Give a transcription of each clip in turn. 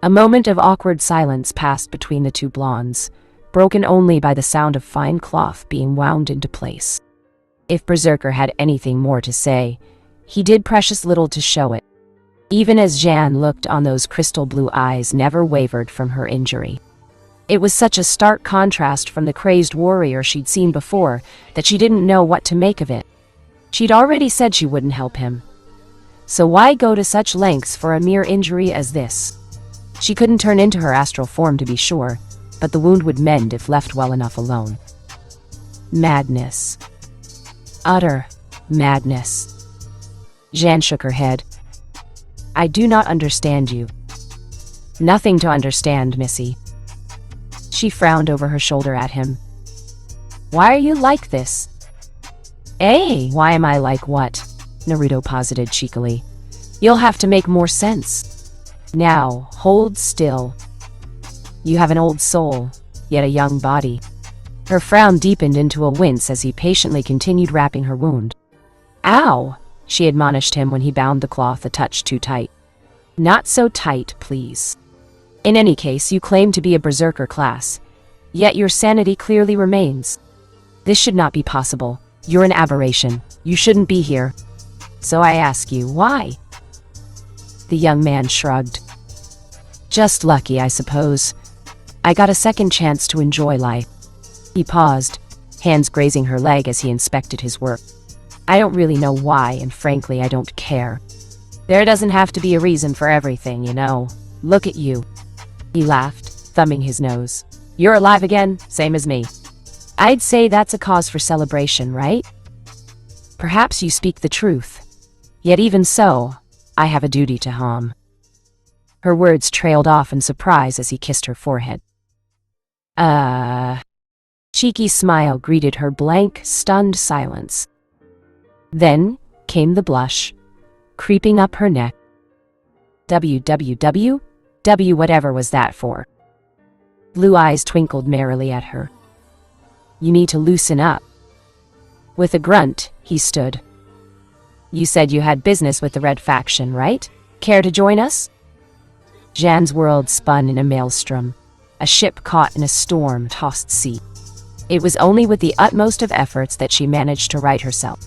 A moment of awkward silence passed between the two blondes, broken only by the sound of fine cloth being wound into place. If Berserker had anything more to say, he did precious little to show it. Even as Jan looked on, those crystal blue eyes never wavered from her injury. It was such a stark contrast from the crazed warrior she'd seen before that she didn't know what to make of it. She'd already said she wouldn't help him. So why go to such lengths for a mere injury as this? She couldn't turn into her astral form, to be sure, but the wound would mend if left well enough alone. Madness. Utter madness. Jan shook her head. I do not understand you. Nothing to understand, Missy. She frowned over her shoulder at him. Why are you like this? Eh? Why am I like what? Naruto posited cheekily. You'll have to make more sense. Now, hold still. You have an old soul, yet a young body. Her frown deepened into a wince as he patiently continued wrapping her wound. Ow! She admonished him when he bound the cloth a touch too tight. Not so tight, please. In any case, you claim to be a berserker class, yet your sanity clearly remains. This should not be possible. You're an aberration. You shouldn't be here. So I ask you, why? The young man shrugged. Just lucky, I suppose. I got a second chance to enjoy life. He paused, hands grazing her leg as he inspected his work. I don't really know why, and frankly, I don't care. There doesn't have to be a reason for everything, you know. Look at you. He laughed, thumbing his nose. You're alive again, same as me. I'd say that's a cause for celebration, right? Perhaps you speak the truth. Yet even so, I have a duty to harm. Her words trailed off in surprise as he kissed her forehead. Cheeky smile greeted her blank, stunned silence. Then came the blush, creeping up her neck. W whatever was that for? Blue eyes twinkled merrily at her. You need to loosen up. With a grunt, he stood. You said you had business with the Red Faction, right? Care to join us? Jan's world spun in a maelstrom, a ship caught in a storm-tossed sea. It was only with the utmost of efforts that she managed to right herself.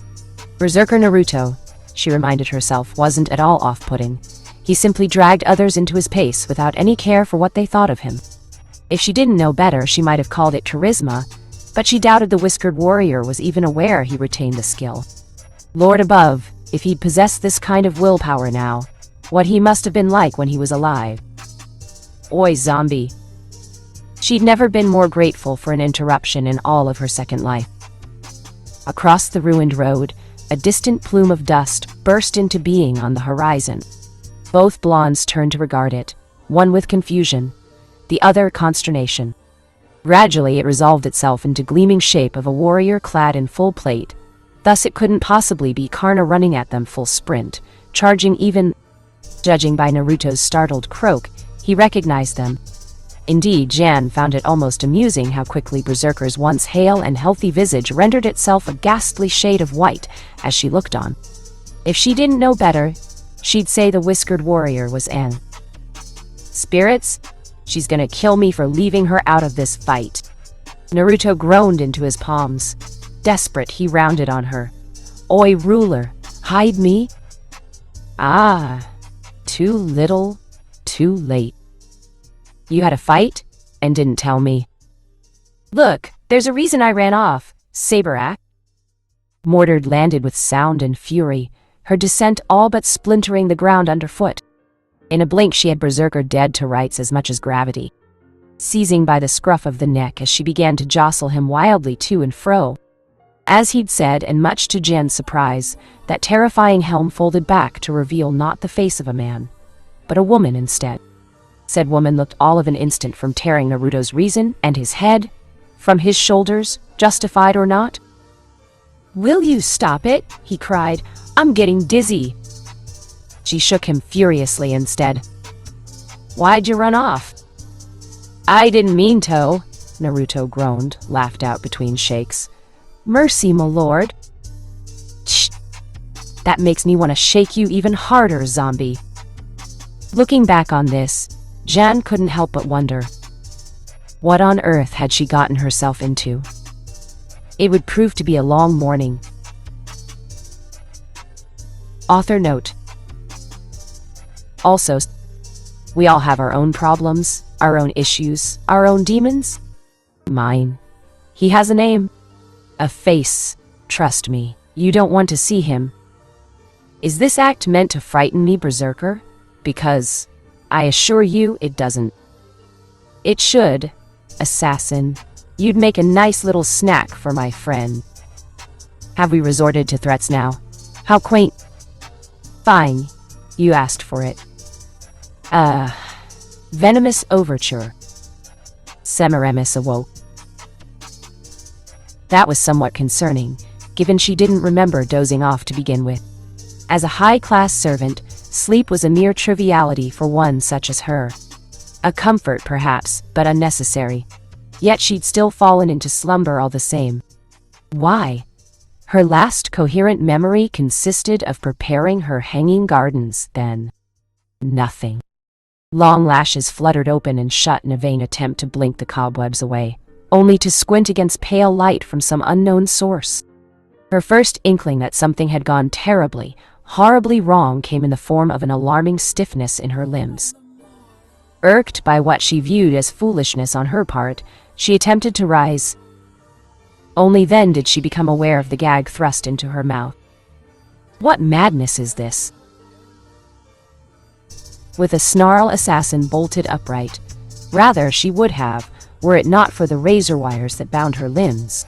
Berserker Naruto, she reminded herself, wasn't at all off-putting. He simply dragged others into his pace without any care for what they thought of him. If she didn't know better, she might have called it charisma, but she doubted the whiskered warrior was even aware he retained the skill. Lord above, if he'd possessed this kind of willpower now, what he must have been like when he was alive. Oi, zombie. She'd never been more grateful for an interruption in all of her second life. Across the ruined road, a distant plume of dust burst into being on the horizon. Both blondes turned to regard it, one with confusion, the other consternation. Gradually, it resolved itself into gleaming shape of a warrior clad in full plate. Thus, it couldn't possibly be Karna running at them full sprint, charging even. Judging by Naruto's startled croak, he recognized them. Indeed, Jan found it almost amusing how quickly Berserker's once hale and healthy visage rendered itself a ghastly shade of white as she looked on. If she didn't know better, she'd say the whiskered warrior was An. Spirits? She's gonna kill me for leaving her out of this fight. Naruto groaned into his palms. Desperate, he rounded on her. Oi, ruler, hide me? Ah, too little, too late. You had a fight and didn't tell me. Look, there's a reason I ran off, Saberak. Mordred landed with sound and fury, her descent all but splintering the ground underfoot. In a blink, she had Berserker dead to rights as much as gravity, seizing by the scruff of the neck as she began to jostle him wildly to and fro. As he'd said, and much to Jan's surprise, that terrifying helm folded back to reveal not the face of a man, but a woman instead. Said woman looked all of an instant from tearing Naruto's reason and his head from his shoulders, justified or not. Will you stop it? He cried. I'm getting dizzy. She shook him furiously instead. Why'd you run off? I didn't mean to, Naruto groaned, laughed out between shakes. Mercy, my lord. Shh. That makes me want to shake you even harder, zombie. Looking back on this, Jeanne couldn't help but wonder, what on earth had she gotten herself into? It would prove to be a long morning. Author note. Also, we all have our own problems, our own issues, our own demons. Mine. He has a name. A face. Trust me, you don't want to see him. Is this act meant to frighten me, berserker? Because I assure you it doesn't. It should. Assassin. You'd make a nice little snack for my friend. Have we resorted to threats now? How quaint. Fine. You asked for it. Venomous overture. Semiramis awoke. That was somewhat concerning, given she didn't remember dozing off to begin with. As a high-class servant, sleep was a mere triviality for one such as her. A comfort, perhaps, but unnecessary. Yet she'd still fallen into slumber all the same. Why? Her last coherent memory consisted of preparing her hanging gardens, then nothing. Long lashes fluttered open and shut in a vain attempt to blink the cobwebs away, only to squint against pale light from some unknown source. Her first inkling that something had gone terribly, horribly wrong came in the form of an alarming stiffness in her limbs. Irked by what she viewed as foolishness on her part, she attempted to rise. Only then did she become aware of the gag thrust into her mouth. What madness is this? With a snarl, Assassin bolted upright. Rather, she would have, were it not for the razor wires that bound her limbs.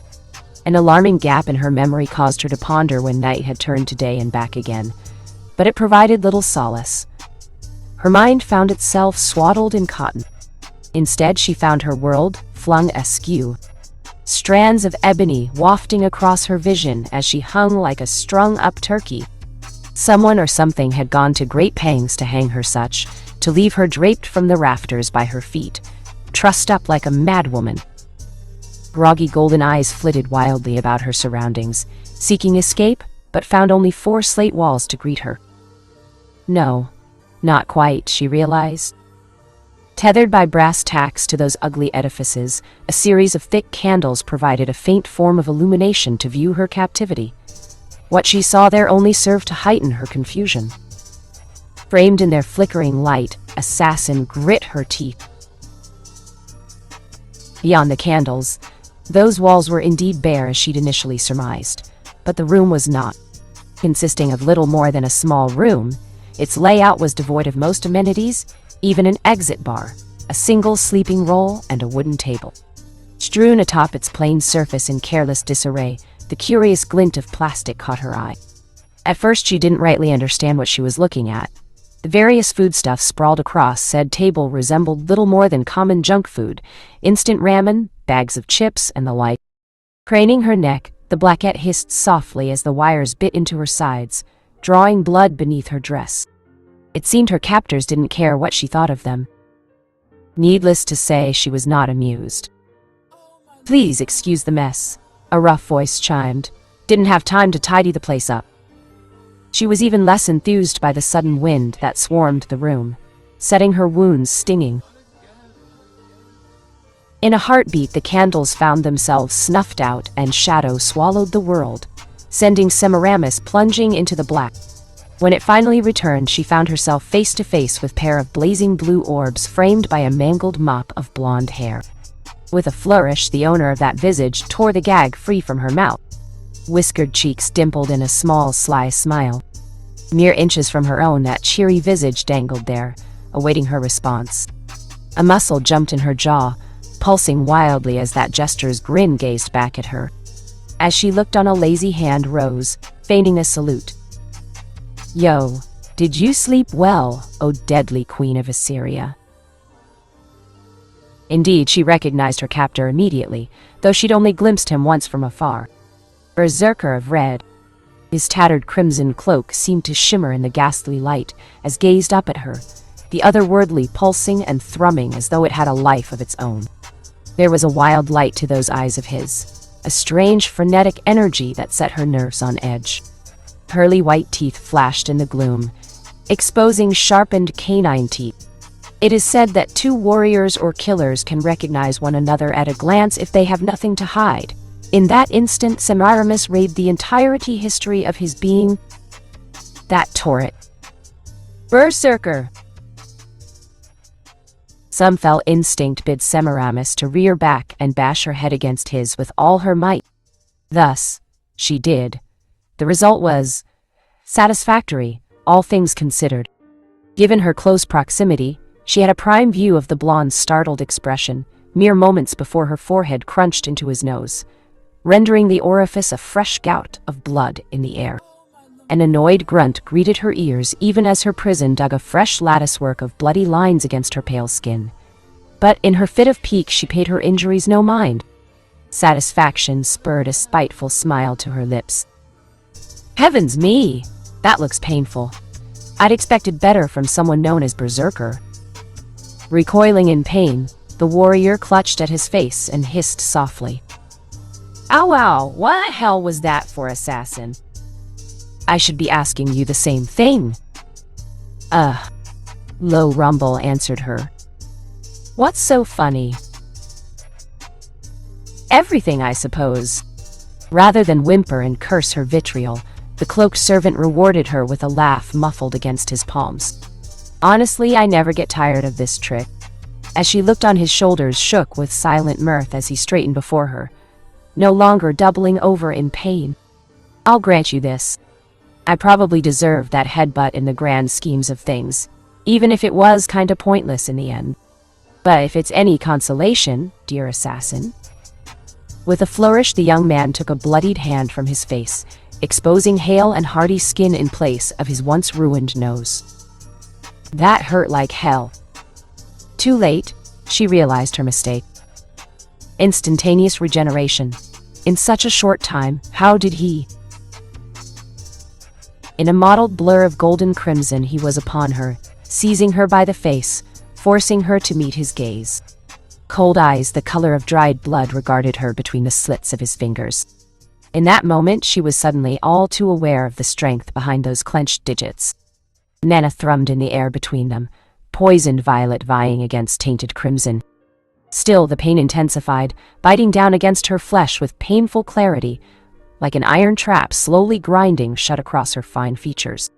An alarming gap in her memory caused her to ponder when night had turned to day and back again, but it provided little solace. Her mind found itself swaddled in cotton. Instead, she found her world flung askew, strands of ebony wafting across her vision as she hung like a strung-up turkey. Someone or something had gone to great pains to hang her such, to leave her draped from the rafters by her feet, trussed up like a madwoman. Groggy golden eyes flitted wildly about her surroundings, seeking escape, but found only 4 slate walls to greet her. No, not quite, she realized. Tethered by brass tacks to those ugly edifices, a series of thick candles provided a faint form of illumination to view her captivity. What she saw there only served to heighten her confusion. Framed in their flickering light, Assassin grit her teeth. Beyond the candles, those walls were indeed bare as she'd initially surmised, but the room was not. Consisting of little more than a small room, its layout was devoid of most amenities, even an exit bar, a single sleeping roll, and a wooden table. Strewn atop its plain surface in careless disarray, the curious glint of plastic caught her eye. At first she didn't rightly understand what she was looking at. The various foodstuffs sprawled across said table resembled little more than common junk food, instant ramen, bags of chips, and the like. Craning her neck, the blackette hissed softly as the wires bit into her sides, drawing blood beneath her dress. It seemed her captors didn't care what she thought of them. Needless to say, she was not amused. "Please excuse the mess," a rough voice chimed. "Didn't have time to tidy the place up." She was even less enthused by the sudden wind that swarmed the room, setting her wounds stinging. In a heartbeat, the candles found themselves snuffed out and shadow swallowed the world, sending Semiramis plunging into the black. When it finally returned, she found herself face to face with a pair of blazing blue orbs framed by a mangled mop of blonde hair. With a flourish, the owner of that visage tore the gag free from her mouth. Whiskered cheeks dimpled in a small, sly smile. Mere inches from her own, that cheery visage dangled there, awaiting her response. A muscle jumped in her jaw, pulsing wildly as that gesture's grin gazed back at her. As she looked on, a lazy hand rose, feigning a salute. "Yo, did you sleep well, O deadly queen of Assyria?" Indeed, she recognized her captor immediately, though she'd only glimpsed him once from afar. Berserker of red. His tattered crimson cloak seemed to shimmer in the ghastly light as gazed up at her, the otherworldly pulsing and thrumming as though it had a life of its own. There was a wild light to those eyes of his, a strange frenetic energy that set her nerves on edge. Pearly white teeth flashed in the gloom, exposing sharpened canine teeth. It is said that two warriors or killers can recognize one another at a glance if they have nothing to hide. In that instant, Semiramis read the entirety history of his being. That tore it. Berserker! Some fell instinct bid Semiramis to rear back and bash her head against his with all her might. Thus, she did. The result was satisfactory, all things considered. Given her close proximity, she had a prime view of the blonde's startled expression, mere moments before her forehead crunched into his nose, rendering the orifice a fresh gout of blood in the air. An annoyed grunt greeted her ears even as her prison dug a fresh latticework of bloody lines against her pale skin. But in her fit of pique she paid her injuries no mind. Satisfaction spurred a spiteful smile to her lips. Heavens me! That looks painful. I'd expected better from someone known as Berserker. Recoiling in pain, the warrior clutched at his face and hissed softly. Ow ow, what the hell was that for, assassin? I should be asking you the same thing. Low rumble answered her. What's so funny? Everything, I suppose. Rather than whimper and curse her vitriol, the cloaked servant rewarded her with a laugh muffled against his palms. Honestly, I never get tired of this trick. As she looked on, his shoulders shook with silent mirth as he straightened before her, no longer doubling over in pain. I'll grant you this. I probably deserved that headbutt in the grand schemes of things, even if it was kinda pointless in the end. But if it's any consolation, dear assassin. With a flourish, the young man took a bloodied hand from his face, exposing hale and hardy skin in place of his once ruined nose. That hurt like hell. Too late, she realized her mistake. Instantaneous regeneration. In such a short time, how did he? In a mottled blur of golden crimson, he was upon her, seizing her by the face, forcing her to meet his gaze. Cold eyes, the color of dried blood, regarded her between the slits of his fingers. In that moment, she was suddenly all too aware of the strength behind those clenched digits. Nana thrummed in the air between them, poisoned violet vying against tainted crimson. Still, the pain intensified, biting down against her flesh with painful clarity, like an iron trap slowly grinding shut across her fine features.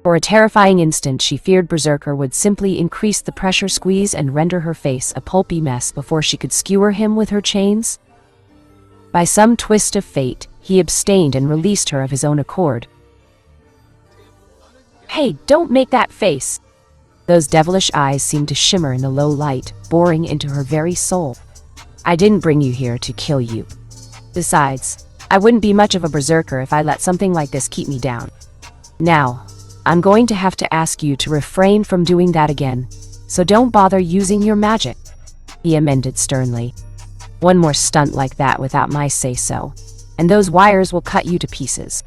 For a terrifying instant, she feared Berserker would simply increase the pressure squeeze and render her face a pulpy mess before she could skewer him with her chains. By some twist of fate, he abstained and released her of his own accord. Hey, don't make that face! Those devilish eyes seemed to shimmer in the low light, boring into her very soul. I didn't bring you here to kill you. Besides, I wouldn't be much of a berserker if I let something like this keep me down. Now, I'm going to have to ask you to refrain from doing that again, so don't bother using your magic, he amended sternly. One more stunt like that without my say-so, and those wires will cut you to pieces.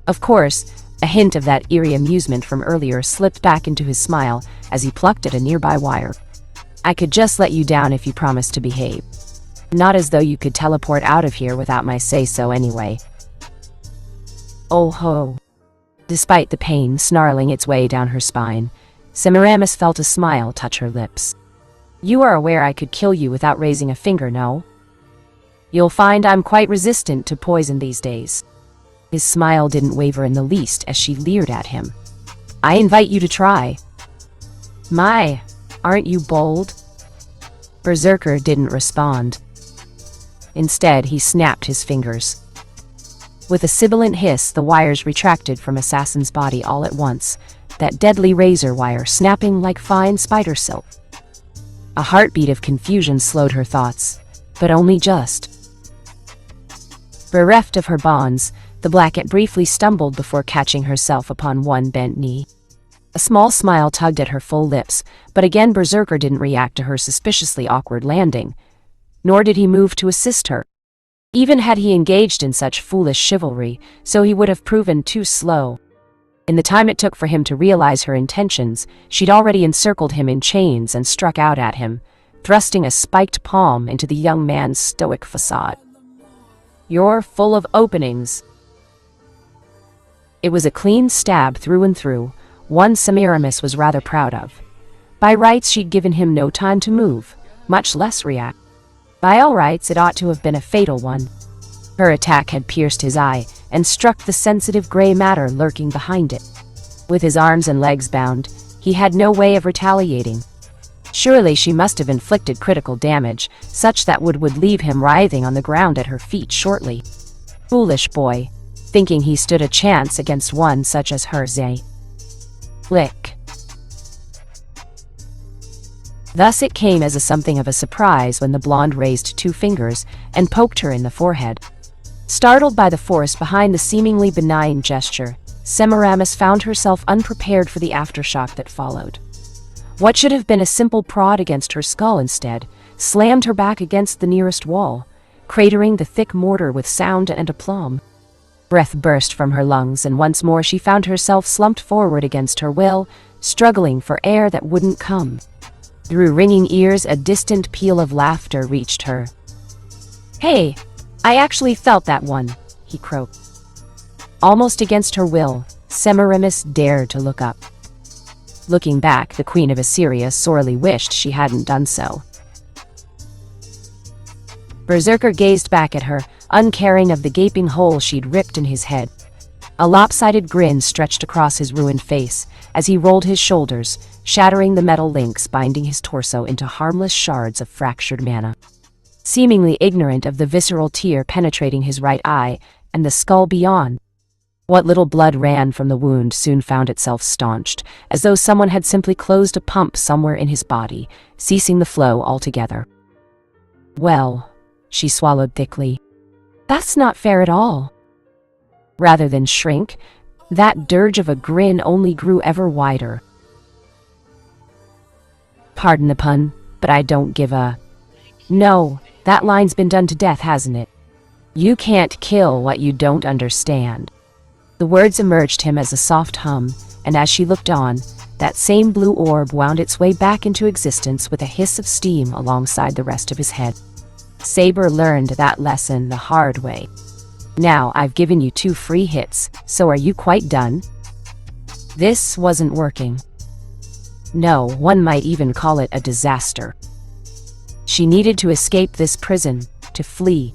Of course, a hint of that eerie amusement from earlier slipped back into his smile as he plucked at a nearby wire. I could just let you down if you promised to behave. Not as though you could teleport out of here without my say-so anyway. Oh ho. Despite the pain snarling its way down her spine, Semiramis felt a smile touch her lips. You are aware I could kill you without raising a finger, no? You'll find I'm quite resistant to poison these days. His smile didn't waver in the least as she leered at him. I invite you to try. My, aren't you bold? Berserker didn't respond. Instead, he snapped his fingers. With a sibilant hiss, the wires retracted from Assassin's body all at once, that deadly razor wire snapping like fine spider silk. A heartbeat of confusion slowed her thoughts, but only just. Bereft of her bonds, the Blackette briefly stumbled before catching herself upon one bent knee. A small smile tugged at her full lips, but again Berserker didn't react to her suspiciously awkward landing, nor did he move to assist her. Even had he engaged in such foolish chivalry, so he would have proven too slow. In the time it took for him to realize her intentions, she'd already encircled him in chains and struck out at him, thrusting a spiked palm into the young man's stoic facade. You're full of openings. It was a clean stab through and through, one Semiramis was rather proud of. By rights, she'd given him no time to move, much less react. By all rights, it ought to have been a fatal one. Her attack had pierced his eye and struck the sensitive gray matter lurking behind it. With his arms and legs bound, he had no way of retaliating. Surely she must have inflicted critical damage, such that would leave him writhing on the ground at her feet shortly. Foolish boy, thinking he stood a chance against one such as her. Lick. Thus it came as something of a surprise when the blonde raised 2 fingers and poked her in the forehead. Startled by the force behind the seemingly benign gesture, Semiramis found herself unprepared for the aftershock that followed. What should have been a simple prod against her skull instead slammed her back against the nearest wall, cratering the thick mortar with sound and aplomb. Breath burst from her lungs, and once more she found herself slumped forward against her will, struggling for air that wouldn't come. Through ringing ears, a distant peal of laughter reached her. "Hey, I actually felt that one," he croaked. Almost against her will, Semiramis dared to look up. Looking back, the Queen of Assyria sorely wished she hadn't done so. Berserker gazed back at her, uncaring of the gaping hole she'd ripped in his head. A lopsided grin stretched across his ruined face as he rolled his shoulders, shattering the metal links binding his torso into harmless shards of fractured mana. Seemingly ignorant of the visceral tear penetrating his right eye and the skull beyond, what little blood ran from the wound soon found itself staunched, as though someone had simply closed a pump somewhere in his body, ceasing the flow altogether. "Well," she swallowed thickly, "that's not fair at all." Rather than shrink, that dirge of a grin only grew ever wider. "Pardon the pun, but I don't give a... No, that line's been done to death, hasn't it? You can't kill what you don't understand." The words emerged him as a soft hum, and as she looked on, that same blue orb wound its way back into existence with a hiss of steam alongside the rest of his head. Saber learned that lesson the hard way. "Now I've given you 2 free hits, so are you quite done?" This wasn't working. No, one might even call it a disaster. She needed to escape this prison, to flee.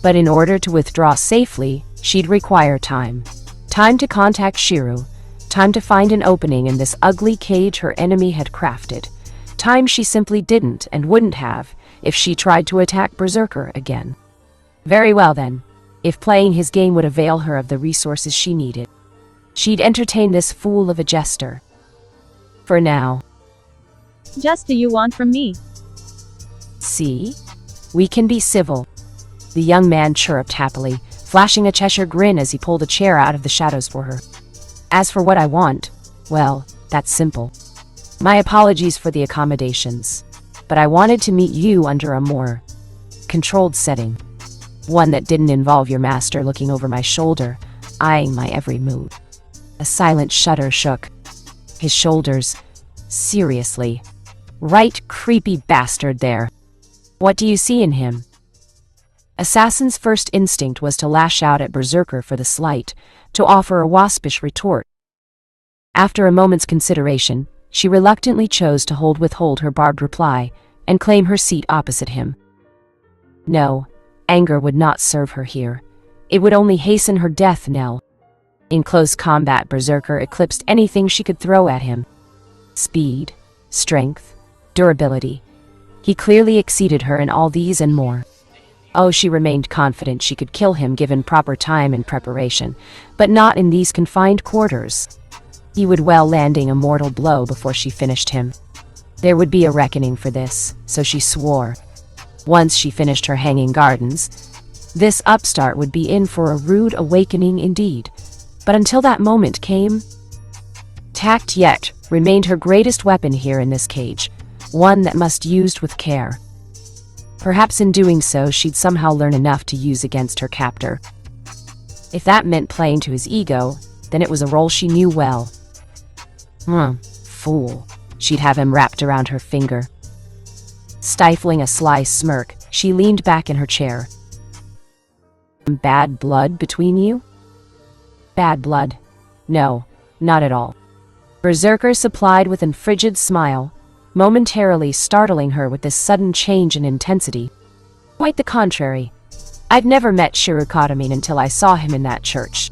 But in order to withdraw safely, she'd require time. Time to contact Shiru. Time to find an opening in this ugly cage her enemy had crafted. Time she simply didn't and wouldn't have if she tried to attack Berserker again. Very well then. If playing his game would avail her of the resources she needed, she'd entertain this fool of a jester. For now. "Just do you want from me?" "See? We can be civil," the young man chirruped happily, flashing a Cheshire grin as he pulled a chair out of the shadows for her. "As for what I want, well, that's simple. My apologies for the accommodations, but I wanted to meet you under a more controlled setting. One that didn't involve your master looking over my shoulder, eyeing my every move." A silent shudder shook his shoulders. "Seriously? Right creepy bastard there. What do you see in him?" Assassin's first instinct was to lash out at Berserker for the slight, to offer a waspish retort. After a moment's consideration, she reluctantly chose to withhold her barbed reply and claim her seat opposite him. No, anger would not serve her here. It would only hasten her death knell. In close combat, Berserker eclipsed anything she could throw at him. Speed, strength, durability. He clearly exceeded her in all these and more. Oh, she remained confident she could kill him given proper time and preparation, but not in these confined quarters. He would well landing a mortal blow before she finished him. There would be a reckoning for this, so she swore. Once she finished her hanging gardens, this upstart would be in for a rude awakening indeed. But until that moment came, tact yet remained her greatest weapon here in this cage, one that must be used with care. Perhaps in doing so, she'd somehow learn enough to use against her captor. If that meant playing to his ego, then it was a role she knew well. Fool. She'd have him wrapped around her finger. Stifling a sly smirk, she leaned back in her chair. "Bad blood between you?" "Bad blood. No, not at all. Berserker supplied with an frigid smile, momentarily startling her with this sudden change in intensity. Quite the contrary. I've never met Shirokatamin until I saw him in that church.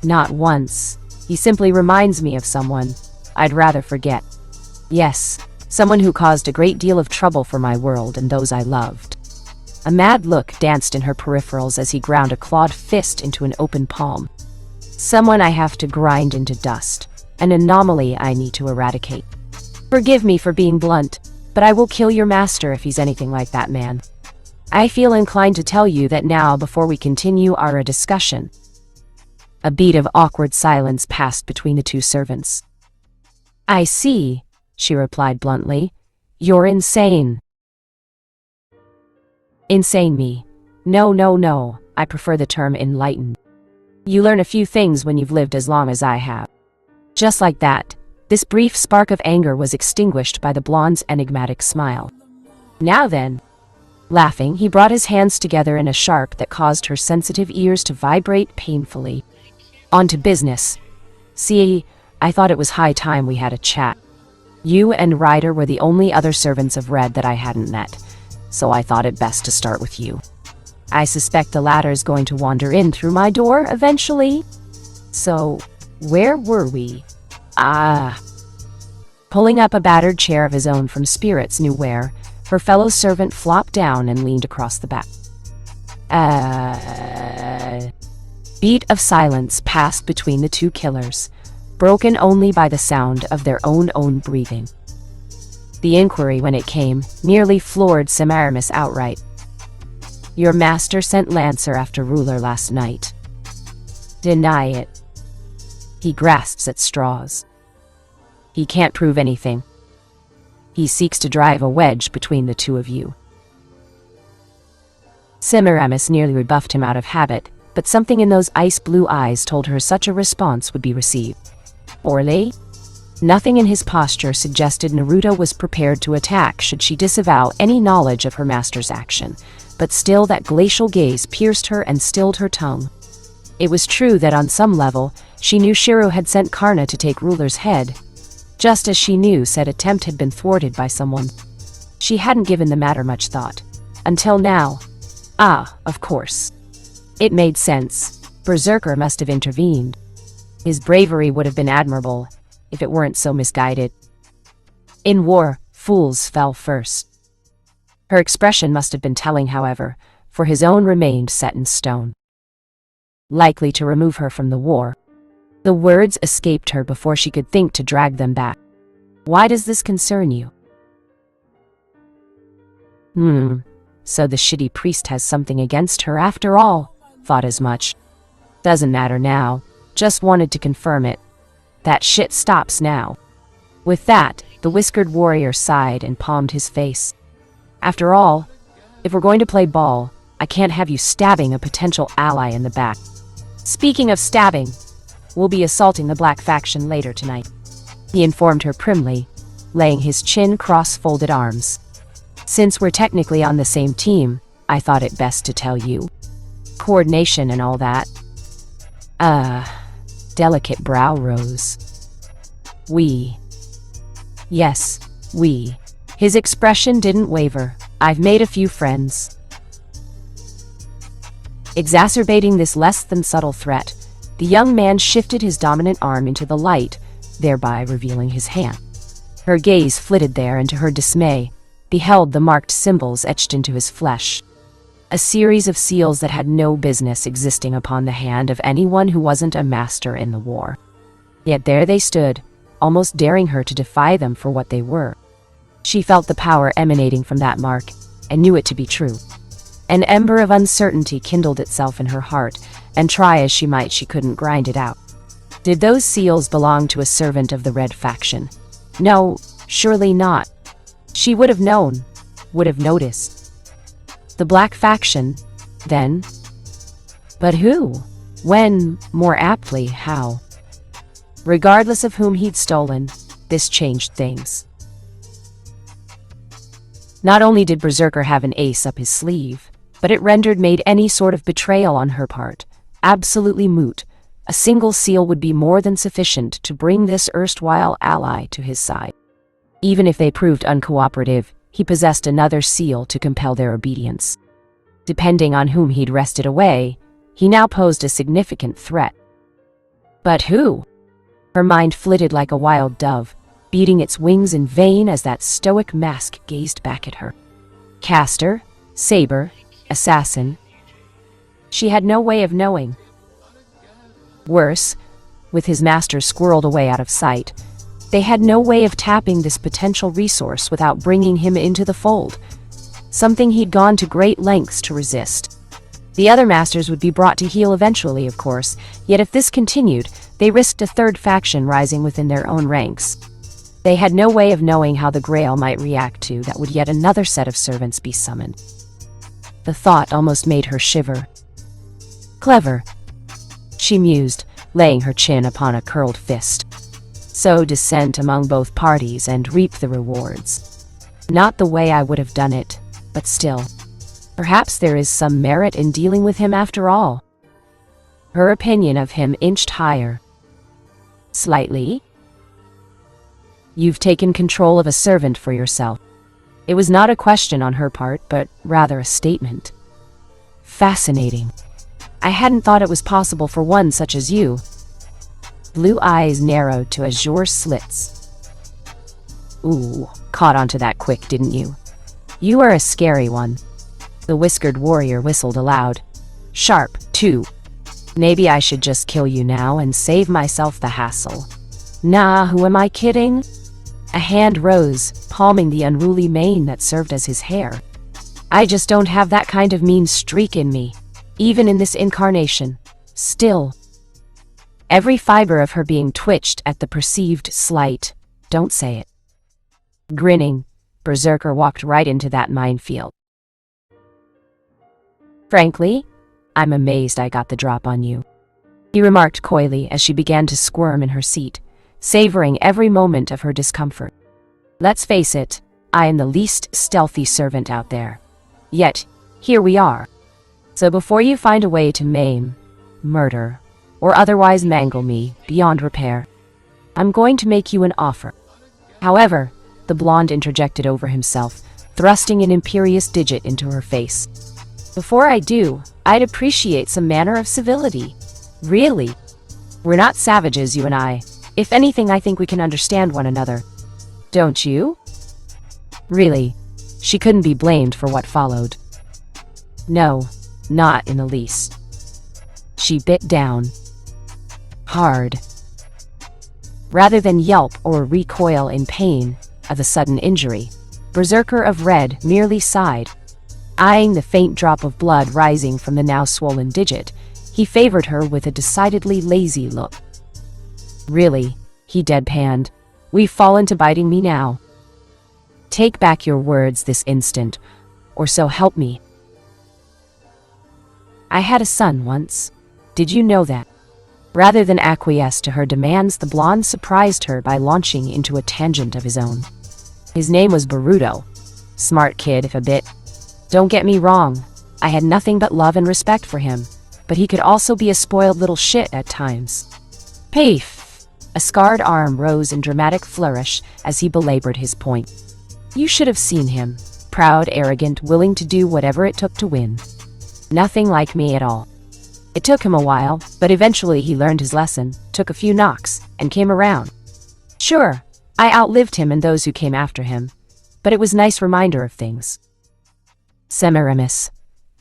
Not once. He simply reminds me of someone I'd rather forget. Yes, someone who caused a great deal of trouble for my world and those I loved. A mad look danced in her peripherals as he ground a clawed fist into an open palm. Someone I have to grind into dust, an anomaly I need to eradicate. Forgive me for being blunt, but I will kill your master if he's anything like that man. I feel inclined to tell you that now before we continue our discussion. A beat of awkward silence passed between the two servants. I see, she replied bluntly. You're insane. Insane me. No, I prefer the term enlightened. You learn a few things when you've lived as long as I have. Just like that, this brief spark of anger was extinguished by the blonde's enigmatic smile. Now then. Laughing, he brought his hands together in a sharp that caused her sensitive ears to vibrate painfully. On to business. See, I thought it was high time we had a chat. You and Ryder were the only other servants of Red that I hadn't met, so I thought it best to start with you. I suspect the latter's going to wander in through my door eventually. So, where were we? Pulling up a battered chair of his own from Spirit's new where, her fellow servant flopped down and leaned across the back. Beat of silence passed between the two killers, broken only by the sound of their own breathing. The inquiry, when it came, nearly floored Semiramis outright. Your master sent Lancer after Ruler last night. Deny it. He grasps at straws. He can't prove anything. He seeks to drive a wedge between the two of you. Semiramis nearly rebuffed him out of habit, but something in those ice-blue eyes told her such a response would be received. Poorly? Nothing in his posture suggested Naruto was prepared to attack should she disavow any knowledge of her master's action, but still that glacial gaze pierced her and stilled her tongue. It was true that on some level, she knew Shiro had sent Karna to take Ruler's head, just as she knew said attempt had been thwarted by someone. She hadn't given the matter much thought. Until now. Of course. It made sense. Berserker must have intervened. His bravery would have been admirable, if it weren't so misguided. In war, fools fell first. Her expression must have been telling, however, for his own remained set in stone. Likely to remove her from the war. The words escaped her before she could think to drag them back. Why does this concern you? So the shitty priest has something against her after all. Thought as much. Doesn't matter now. Just wanted to confirm it. That shit stops now. With that, the whiskered warrior sighed and palmed his face. After all, if we're going to play ball, I can't have you stabbing a potential ally in the back. Speaking of stabbing, we'll be assaulting the Black Faction later tonight, he informed her primly, laying his chin cross-folded arms. Since we're technically on the same team, I thought it best to tell you. Coordination and all that. Delicate brow rose. We. Yes, we. His expression didn't waver. I've made a few friends. Exacerbating this less than subtle threat, the young man shifted his dominant arm into the light, thereby revealing his hand. Her gaze flitted there and to her dismay, beheld the marked symbols etched into his flesh. A series of seals that had no business existing upon the hand of anyone who wasn't a master in the war. Yet there they stood, almost daring her to defy them for what they were. She felt the power emanating from that mark, and knew it to be true. An ember of uncertainty kindled itself in her heart, and try as she might she couldn't grind it out. Did those seals belong to a servant of the Red Faction? No, surely not. She would have known, would have noticed. The Black Faction, then? But who? When? More aptly, how? Regardless of whom he'd stolen, this changed things. Not only did Berserker have an ace up his sleeve, but it made any sort of betrayal on her part absolutely moot, A single seal would be more than sufficient to bring this erstwhile ally to his side. Even if they proved uncooperative, he possessed another seal to compel their obedience. Depending on whom he'd wrested away, he now posed a significant threat. But who? Her mind flitted like a wild dove, beating its wings in vain as that stoic mask gazed back at her. Caster, saber, assassin. She had no way of knowing. Worse, with his master squirreled away out of sight, they had no way of tapping this potential resource without bringing him into the fold, something he'd gone to great lengths to resist. The other masters would be brought to heel eventually, of course, yet if this continued, they risked a third faction rising within their own ranks. They had no way of knowing how the Grail might react to that would yet another set of servants be summoned. The thought almost made her shiver. Clever, she mused, laying her chin upon a curled fist. Sow dissent among both parties and reap the rewards. Not the way I would have done it, but still. Perhaps there is some merit in dealing with him after all. Her opinion of him inched higher. Slightly. You've taken control of a servant for yourself. It was not a question on her part, but rather a statement. Fascinating. I hadn't thought it was possible for one such as you. Blue eyes narrowed to azure slits. Ooh, caught onto that quick, didn't you? You are a scary one. The whiskered warrior whistled aloud. Sharp, too. Maybe I should just kill you now and save myself the hassle. Nah, who am I kidding? A hand rose, palming the unruly mane that served as his hair. I just don't have that kind of mean streak in me, even in this incarnation. Still. Every fiber of her being twitched at the perceived slight. Don't say it. Grinning, Berserker walked right into that minefield. Frankly, I'm amazed I got the drop on you, he remarked coyly as she began to squirm in her seat, savoring every moment of her discomfort. Let's face it, I am the least stealthy servant out there. Yet, here we are. So before you find a way to maim, murder, or otherwise mangle me beyond repair, I'm going to make you an offer. However, the blonde interjected over himself, thrusting an imperious digit into her face. Before I do, I'd appreciate some manner of civility. Really. We're not savages, you and I. If anything, I think we can understand one another. Don't you? Really, she couldn't be blamed for what followed. No, not in the least. She bit down. Hard. Rather than yelp or recoil in pain of the sudden injury, Berserker of Red merely sighed. Eyeing the faint drop of blood rising from the now swollen digit, he favored her with a decidedly lazy look. Really, he deadpanned, we've fallen to biting me now. Take back your words this instant, or so help me. I had a son once. Did you know that? Rather than acquiesce to her demands, the blonde surprised her by launching into a tangent of his own. His name was Naruto. Smart kid, if a bit. Don't get me wrong, I had nothing but love and respect for him, but he could also be a spoiled little shit at times. Paif! A scarred arm rose in dramatic flourish as he belabored his point. You should have seen him. Proud, arrogant, willing to do whatever it took to win. Nothing like me at all. It took him a while, but eventually he learned his lesson, took a few knocks, and came around. Sure, I outlived him and those who came after him, but it was a nice reminder of things. Semiramis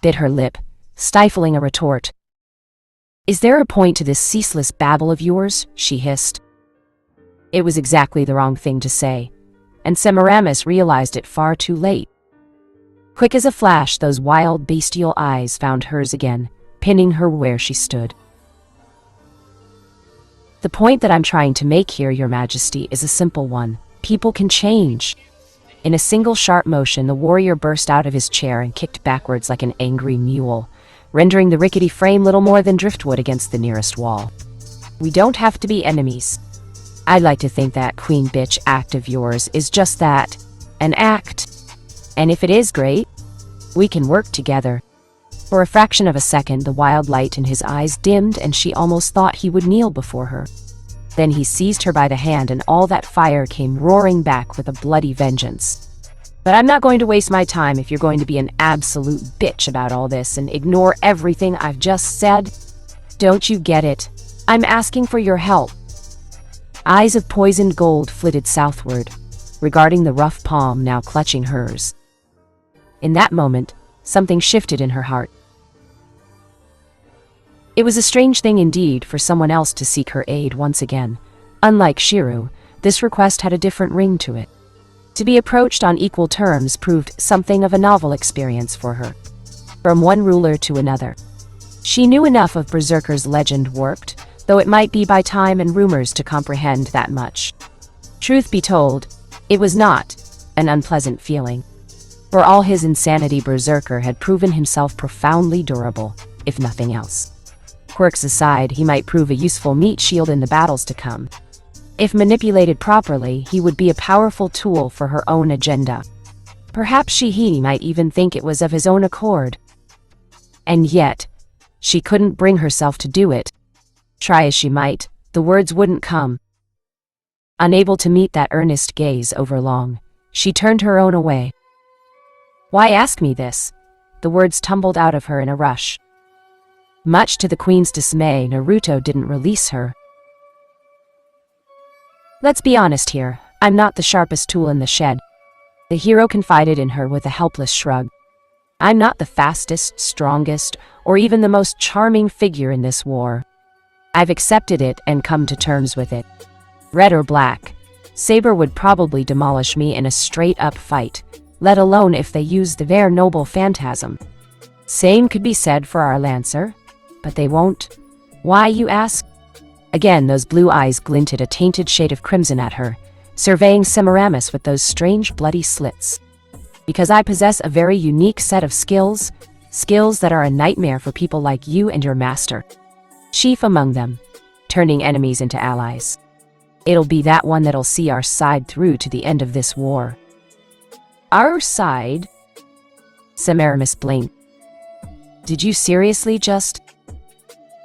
bit her lip, stifling a retort. Is there a point to this ceaseless babble of yours? She hissed. It was exactly the wrong thing to say, and Semiramis realized it far too late. Quick as a flash, those wild, bestial eyes found hers again, pinning her where she stood. The point that I'm trying to make here, Your Majesty, is a simple one. People can change. In a single sharp motion, the warrior burst out of his chair and kicked backwards like an angry mule, rendering the rickety frame little more than driftwood against the nearest wall. We don't have to be enemies. I'd like to think that queen bitch act of yours is just that, an act. And if it is, great. We can work together. For a fraction of a second, the wild light in his eyes dimmed and she almost thought he would kneel before her. Then he seized her by the hand and all that fire came roaring back with a bloody vengeance. But I'm not going to waste my time if you're going to be an absolute bitch about all this and ignore everything I've just said. Don't you get it? I'm asking for your help. Eyes of poisoned gold flitted southward, regarding the rough palm now clutching hers. In that moment, something shifted in her heart. It was a strange thing indeed for someone else to seek her aid once again. Unlike Shiru, this request had a different ring to it. To be approached on equal terms proved something of a novel experience for her. From one ruler to another. She knew enough of Berserker's legend warped, though it might be by time and rumors to comprehend that much. Truth be told, it was not an unpleasant feeling. For all his insanity, Berserker had proven himself profoundly durable, if nothing else. Quirks aside, he might prove a useful meat shield in the battles to come. If manipulated properly, he would be a powerful tool for her own agenda. Perhaps he might even think it was of his own accord. And yet, she couldn't bring herself to do it. Try as she might, the words wouldn't come. Unable to meet that earnest gaze over long, she turned her own away. Why ask me this? The words tumbled out of her in a rush. Much to the queen's dismay, Naruto didn't release her. Let's be honest here, I'm not the sharpest tool in the shed. The hero confided in her with a helpless shrug. I'm not the fastest, strongest, or even the most charming figure in this war. I've accepted it and come to terms with it. Red or black, Saber would probably demolish me in a straight-up fight, let alone if they used their noble phantasm. Same could be said for our Lancer, but they won't. Why, you ask? Again, those blue eyes glinted a tainted shade of crimson at her, surveying Semiramis with those strange bloody slits. Because I possess a very unique set of skills that are a nightmare for people like you and your master. Chief among them, turning enemies into allies. It'll be that one that'll see our side through to the end of this war. Our side? Semiramis blinked. Did you seriously just...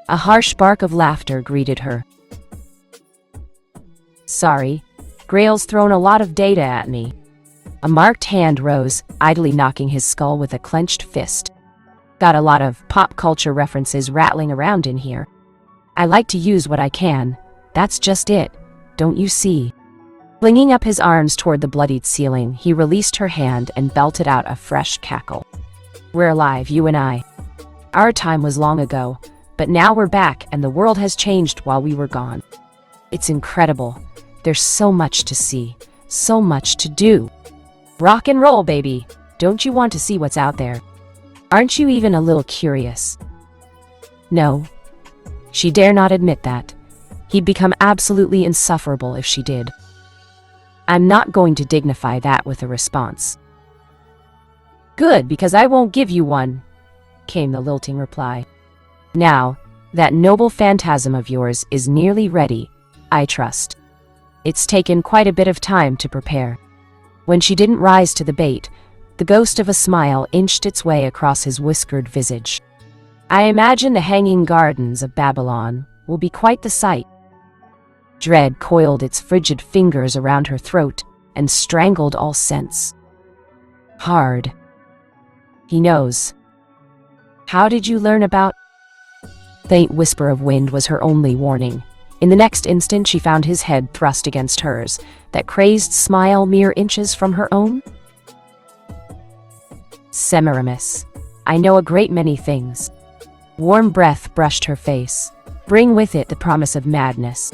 A harsh bark of laughter greeted her. Sorry, Grail's thrown a lot of data at me. A marked hand rose, idly knocking his skull with a clenched fist. Got a lot of pop culture references rattling around in here. I like to use what I can, that's just it, don't you see? Flinging up his arms toward the bloodied ceiling, he released her hand and belted out a fresh cackle. We're alive, you and I. Our time was long ago, but now we're back and the world has changed while we were gone. It's incredible. There's so much to see, so much to do. Rock and roll, baby. Don't you want to see what's out there? Aren't you even a little curious? No. She dare not admit that. He'd become absolutely insufferable if she did. I'm not going to dignify that with a response. Good, because I won't give you one, came the lilting reply. Now, that noble phantasm of yours is nearly ready, I trust. It's taken quite a bit of time to prepare. When she didn't rise to the bait, the ghost of a smile inched its way across his whiskered visage. I imagine the hanging gardens of Babylon will be quite the sight. Dread coiled its frigid fingers around her throat and strangled all sense. Hard. He knows. How did you learn about... Faint whisper of wind was her only warning. In the next instant, she found his head thrust against hers, that crazed smile mere inches from her own. Semiramis, I know a great many things. Warm breath brushed her face. Bring with it the promise of madness.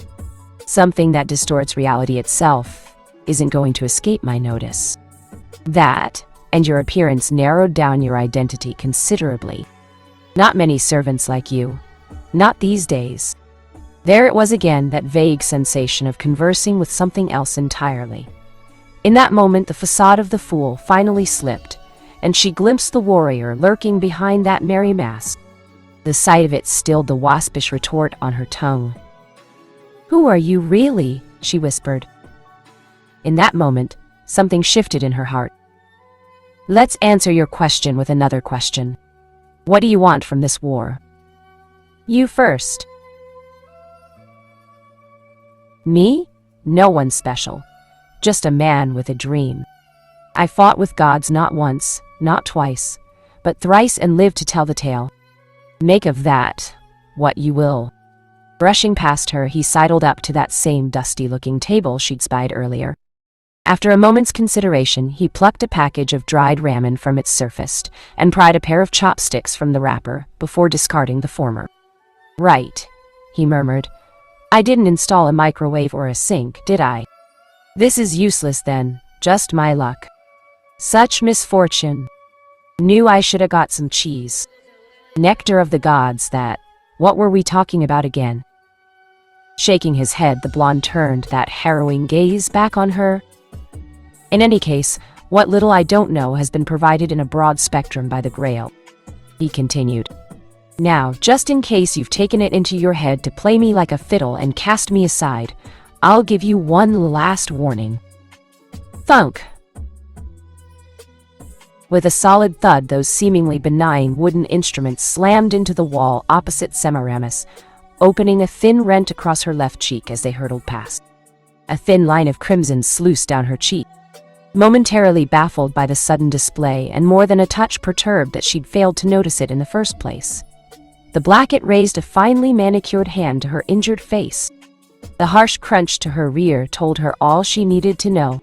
Something that distorts reality itself isn't going to escape my notice. That, and your appearance narrowed down your identity considerably. Not many servants like you. Not these days. There it was again, that vague sensation of conversing with something else entirely. In that moment, the facade of the fool finally slipped, and she glimpsed the warrior lurking behind that merry mask. The sight of it stilled the waspish retort on her tongue. Who are you really? She whispered. In that moment, something shifted in her heart. Let's answer your question with another question. What do you want from this war? You first. Me? No one special. Just a man with a dream. I fought with gods not once, not twice, but thrice and lived to tell the tale. Make of that what you will. Brushing past her, he sidled up to that same dusty-looking table she'd spied earlier. After a moment's consideration, he plucked a package of dried ramen from its surface and pried a pair of chopsticks from the wrapper before discarding the former. Right, he murmured. I didn't install a microwave or a sink, did I? This is useless then, just my luck. Such misfortune. Knew I should have got some cheese. Nectar of the gods, that. What were we talking about again? Shaking his head, the blonde turned that harrowing gaze back on her. In any case, what little I don't know has been provided in a broad spectrum by the Grail, he continued. Now, just in case you've taken it into your head to play me like a fiddle and cast me aside, I'll give you one last warning. Thunk! With a solid thud, those seemingly benign wooden instruments slammed into the wall opposite Semiramis, opening a thin rent across her left cheek as they hurtled past. A thin line of crimson sluiced down her cheek. Momentarily baffled by the sudden display and more than a touch perturbed that she'd failed to notice it in the first place, the Blackett raised a finely manicured hand to her injured face. The harsh crunch to her rear told her all she needed to know.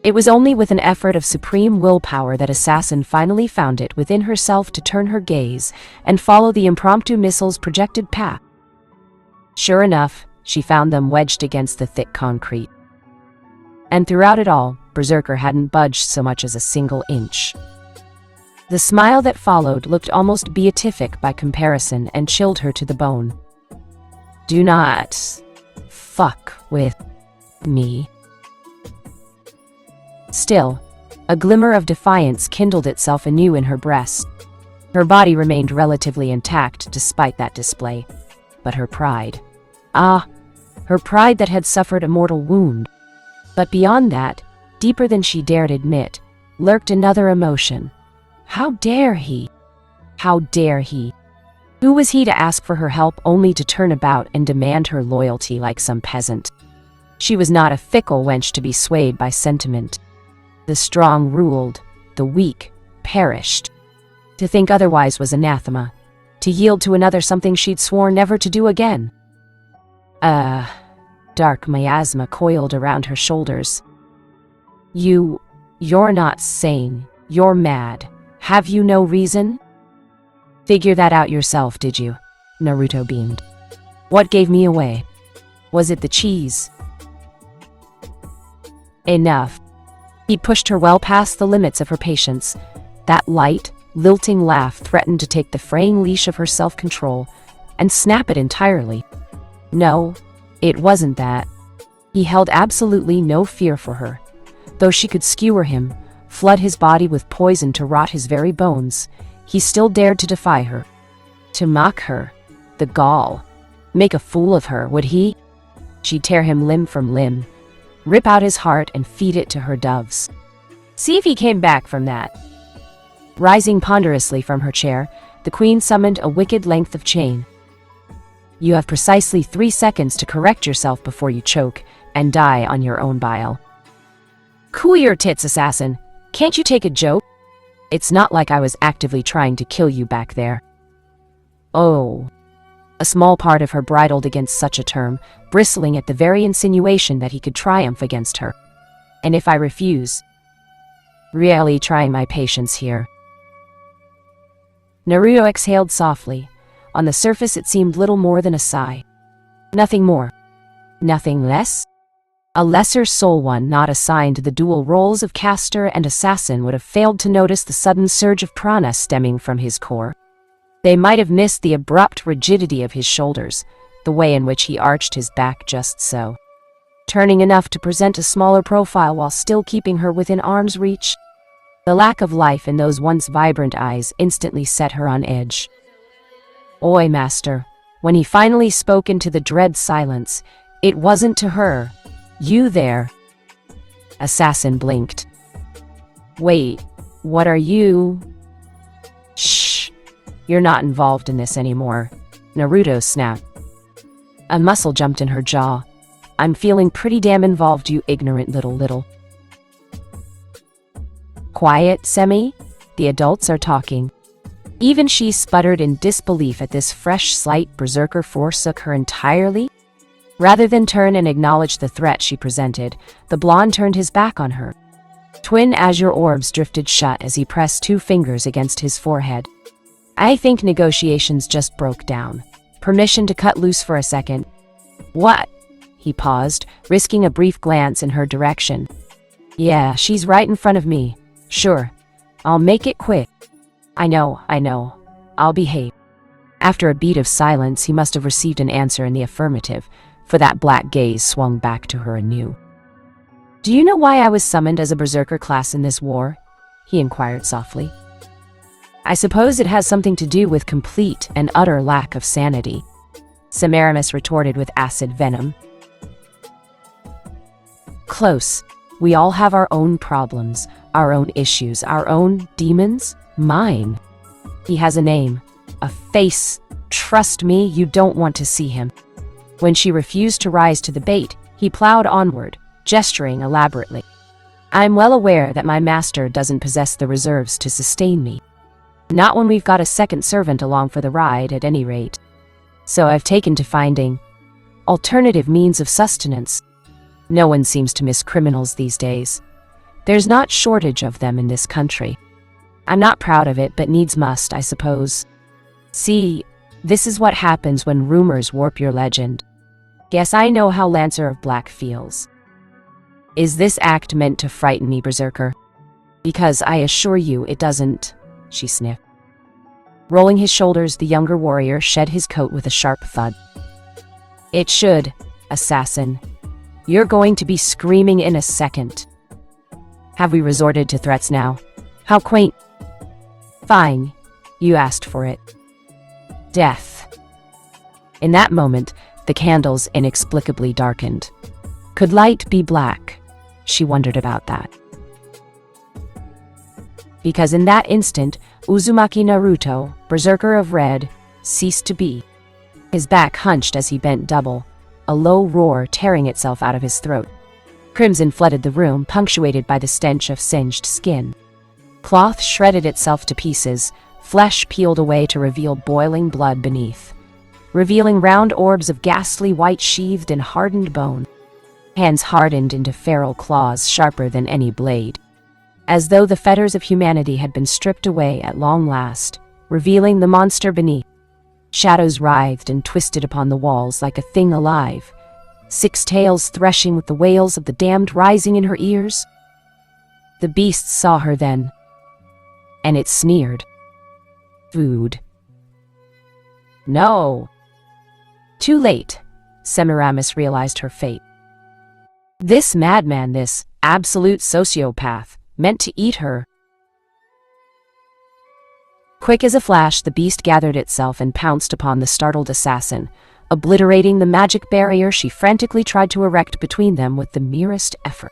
It was only with an effort of supreme willpower that Assassin finally found it within herself to turn her gaze and follow the impromptu missile's projected path. Sure enough, she found them wedged against the thick concrete. And throughout it all, Berserker hadn't budged so much as a single inch. The smile that followed looked almost beatific by comparison and chilled her to the bone. Do not fuck with me. Still, a glimmer of defiance kindled itself anew in her breast. Her body remained relatively intact despite that display, but her pride. Her pride that had suffered a mortal wound. But beyond that, deeper than she dared admit, lurked another emotion. How dare he? How dare he? Who was he to ask for her help only to turn about and demand her loyalty like some peasant? She was not a fickle wench to be swayed by sentiment. The strong ruled, the weak perished. To think otherwise was anathema. To yield to another something she'd sworn never to do again. Dark miasma coiled around her shoulders. You're not sane. You're mad. Have you no reason? Figure that out yourself, did you? Naruto beamed. What gave me away? Was it the cheese? Enough. He pushed her well past the limits of her patience. That light, lilting laugh threatened to take the fraying leash of her self-control and snap it entirely. No, it wasn't that. He held absolutely no fear for her. Though she could skewer him, flood his body with poison to rot his very bones, he still dared to defy her. To mock her. The gall. Make a fool of her, would he? She'd tear him limb from limb, rip out his heart and feed it to her doves. See if he came back from that. Rising ponderously from her chair, the queen summoned a wicked length of chain. You have precisely 3 seconds to correct yourself before you choke and die on your own bile. Cool your tits, assassin. Can't you take a joke? It's not like I was actively trying to kill you back there. Oh. A small part of her bridled against such a term, bristling at the very insinuation that he could triumph against her. And if I refuse? Really trying my patience here. Naruto exhaled softly. On the surface it seemed little more than a sigh. Nothing more. Nothing less? A lesser soul one not assigned to the dual roles of caster and assassin would have failed to notice the sudden surge of prana stemming from his core. They might have missed the abrupt rigidity of his shoulders, the way in which he arched his back just so, turning enough to present a smaller profile while still keeping her within arm's reach. The lack of life in those once vibrant eyes instantly set her on edge. Oi, master. When he finally spoke into the dread silence, it wasn't to her. You there. Assassin blinked. Wait, what are you? Shh. You're not involved in this anymore. Naruto snapped. A muscle jumped in her jaw. I'm feeling pretty damn involved, you ignorant little. Quiet, Semi. The adults are talking. Even she sputtered in disbelief at this fresh slight. Berserker forsook her entirely. Rather than turn and acknowledge the threat she presented, the blonde turned his back on her. Twin azure orbs drifted shut as he pressed 2 fingers against his forehead. I think negotiations just broke down. Permission to cut loose for a second. What? He paused, risking a brief glance in her direction. Yeah, she's right in front of me. Sure. I'll make it quick. I know. I'll behave. After a beat of silence, he must have received an answer in the affirmative, for that black gaze swung back to her anew. Do you know why I was summoned as a berserker class in this war? He inquired softly. I suppose it has something to do with complete and utter lack of sanity, Semiramis retorted with acid venom. Close. We all have our own problems, our own issues, our own demons. Mine. He has a name, a face. Trust me, you don't want to see him. When she refused to rise to the bait, he plowed onward, gesturing elaborately. I'm well aware that my master doesn't possess the reserves to sustain me. Not when we've got a second servant along for the ride, at any rate. So I've taken to finding alternative means of sustenance. No one seems to miss criminals these days. There's not shortage of them in this country. I'm not proud of it, but needs must, I suppose. See, this is what happens when rumors warp your legend. Guess I know how Lancer of Black feels. Is this act meant to frighten me, Berserker? Because I assure you it doesn't, she sniffed. Rolling his shoulders, the younger warrior shed his coat with a sharp thud. It should, assassin. You're going to be screaming in a second. Have we resorted to threats now? How quaint. Fine. You asked for it. Death. In that moment, the candles inexplicably darkened. Could light be black? She wondered about that. Because in that instant, Uzumaki Naruto, Berserker of Red, ceased to be. His back hunched as he bent double, a low roar tearing itself out of his throat. Crimson flooded the room, punctuated by the stench of singed skin. Cloth shredded itself to pieces, flesh peeled away to reveal boiling blood beneath, revealing round orbs of ghastly white sheathed in hardened bone. Hands hardened into feral claws sharper than any blade, as though the fetters of humanity had been stripped away at long last, revealing the monster beneath. Shadows writhed and twisted upon the walls like a thing alive, 6 tails threshing with the wails of the damned rising in her ears. The beast saw her then, and it sneered. Food. No. Too late, Semiramis realized her fate. This madman, this absolute sociopath, meant to eat her. Quick as a flash, the beast gathered itself and pounced upon the startled assassin, obliterating the magic barrier she frantically tried to erect between them with the merest effort.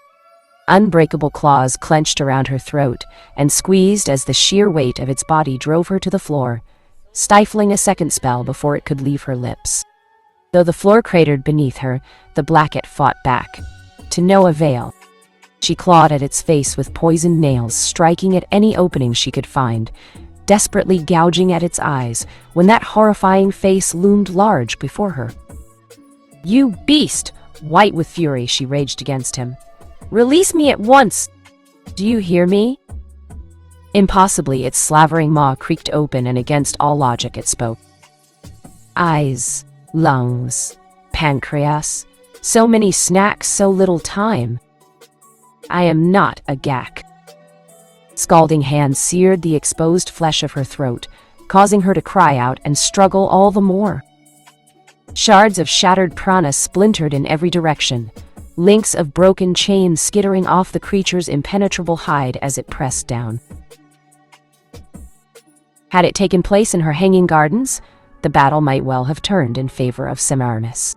Unbreakable claws clenched around her throat and squeezed as the sheer weight of its body drove her to the floor, stifling a second spell before it could leave her lips. Though the floor cratered beneath her, the Blackett fought back. To no avail. She clawed at its face with poisoned nails, striking at any opening she could find, desperately gouging at its eyes when that horrifying face loomed large before her. You beast! White with fury, she raged against him. Release me at once! Do you hear me? Impossibly, its slavering maw creaked open, and against all logic it spoke. Eyes, lungs, pancreas, so many snacks, so little time. I am not a gak. Scalding hands seared the exposed flesh of her throat, causing her to cry out and struggle all the more. Shards of shattered prana splintered in every direction, links of broken chains skittering off the creature's impenetrable hide as it pressed down. Had it taken place in her hanging gardens, the battle might well have turned in favor of Semiramis.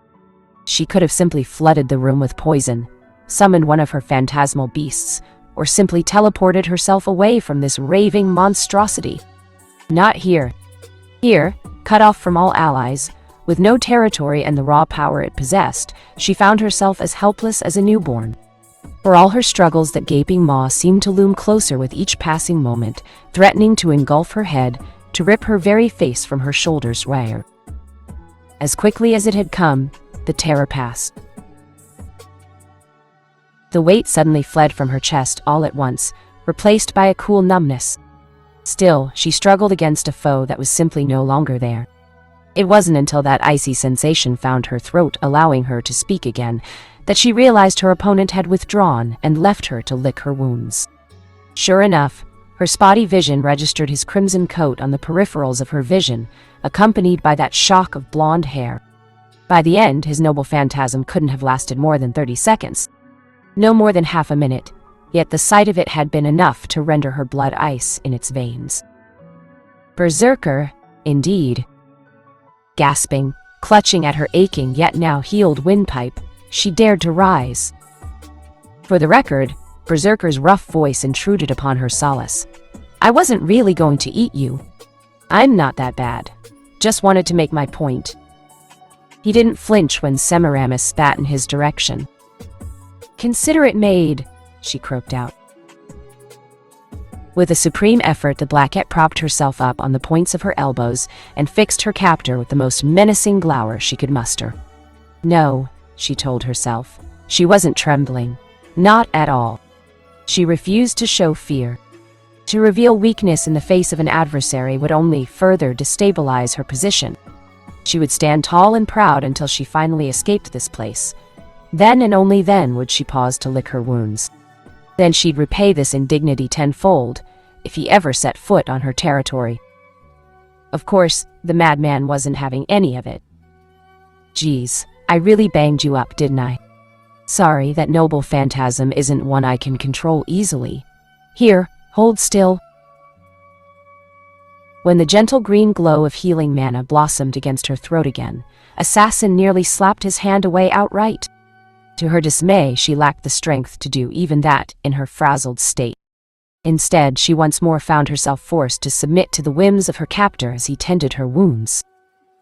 She could have simply flooded the room with poison, summoned one of her phantasmal beasts, or simply teleported herself away from this raving monstrosity. Not here. Here, cut off from all allies, with no territory and the raw power it possessed, she found herself as helpless as a newborn. For all her struggles, that gaping maw seemed to loom closer with each passing moment, threatening to engulf her head, to rip her very face from her shoulders wire. As quickly as it had come, the terror passed. The weight suddenly fled from her chest all at once, replaced by a cool numbness. Still, she struggled against a foe that was simply no longer there. It wasn't until that icy sensation found her throat, allowing her to speak again, that she realized her opponent had withdrawn and left her to lick her wounds. Sure enough, her spotty vision registered his crimson coat on the peripherals of her vision, accompanied by that shock of blonde hair. By the end, his noble phantasm couldn't have lasted more than 30 seconds. No more than half a minute, yet the sight of it had been enough to render her blood ice in its veins. Berserker, indeed. Gasping, clutching at her aching yet now healed windpipe, she dared to rise. For the record, Berserker's rough voice intruded upon her solace. "I wasn't really going to eat you. I'm not that bad. Just wanted to make my point." He didn't flinch when Semiramis spat in his direction. "Consider it made," she croaked out. With a supreme effort, the Blackette propped herself up on the points of her elbows and fixed her captor with the most menacing glower she could muster. No, she told herself. She wasn't trembling. Not at all. She refused to show fear. To reveal weakness in the face of an adversary would only further destabilize her position. She would stand tall and proud until she finally escaped this place. Then and only then would she pause to lick her wounds. Then she'd repay this indignity tenfold, if he ever set foot on her territory. Of course, the madman wasn't having any of it. "Geez, I really banged you up, didn't I? Sorry, that noble phantasm isn't one I can control easily. Here, hold still." When the gentle green glow of healing mana blossomed against her throat again, Assassin nearly slapped his hand away outright. To her dismay, she lacked the strength to do even that in her frazzled state. Instead, she once more found herself forced to submit to the whims of her captor as he tended her wounds.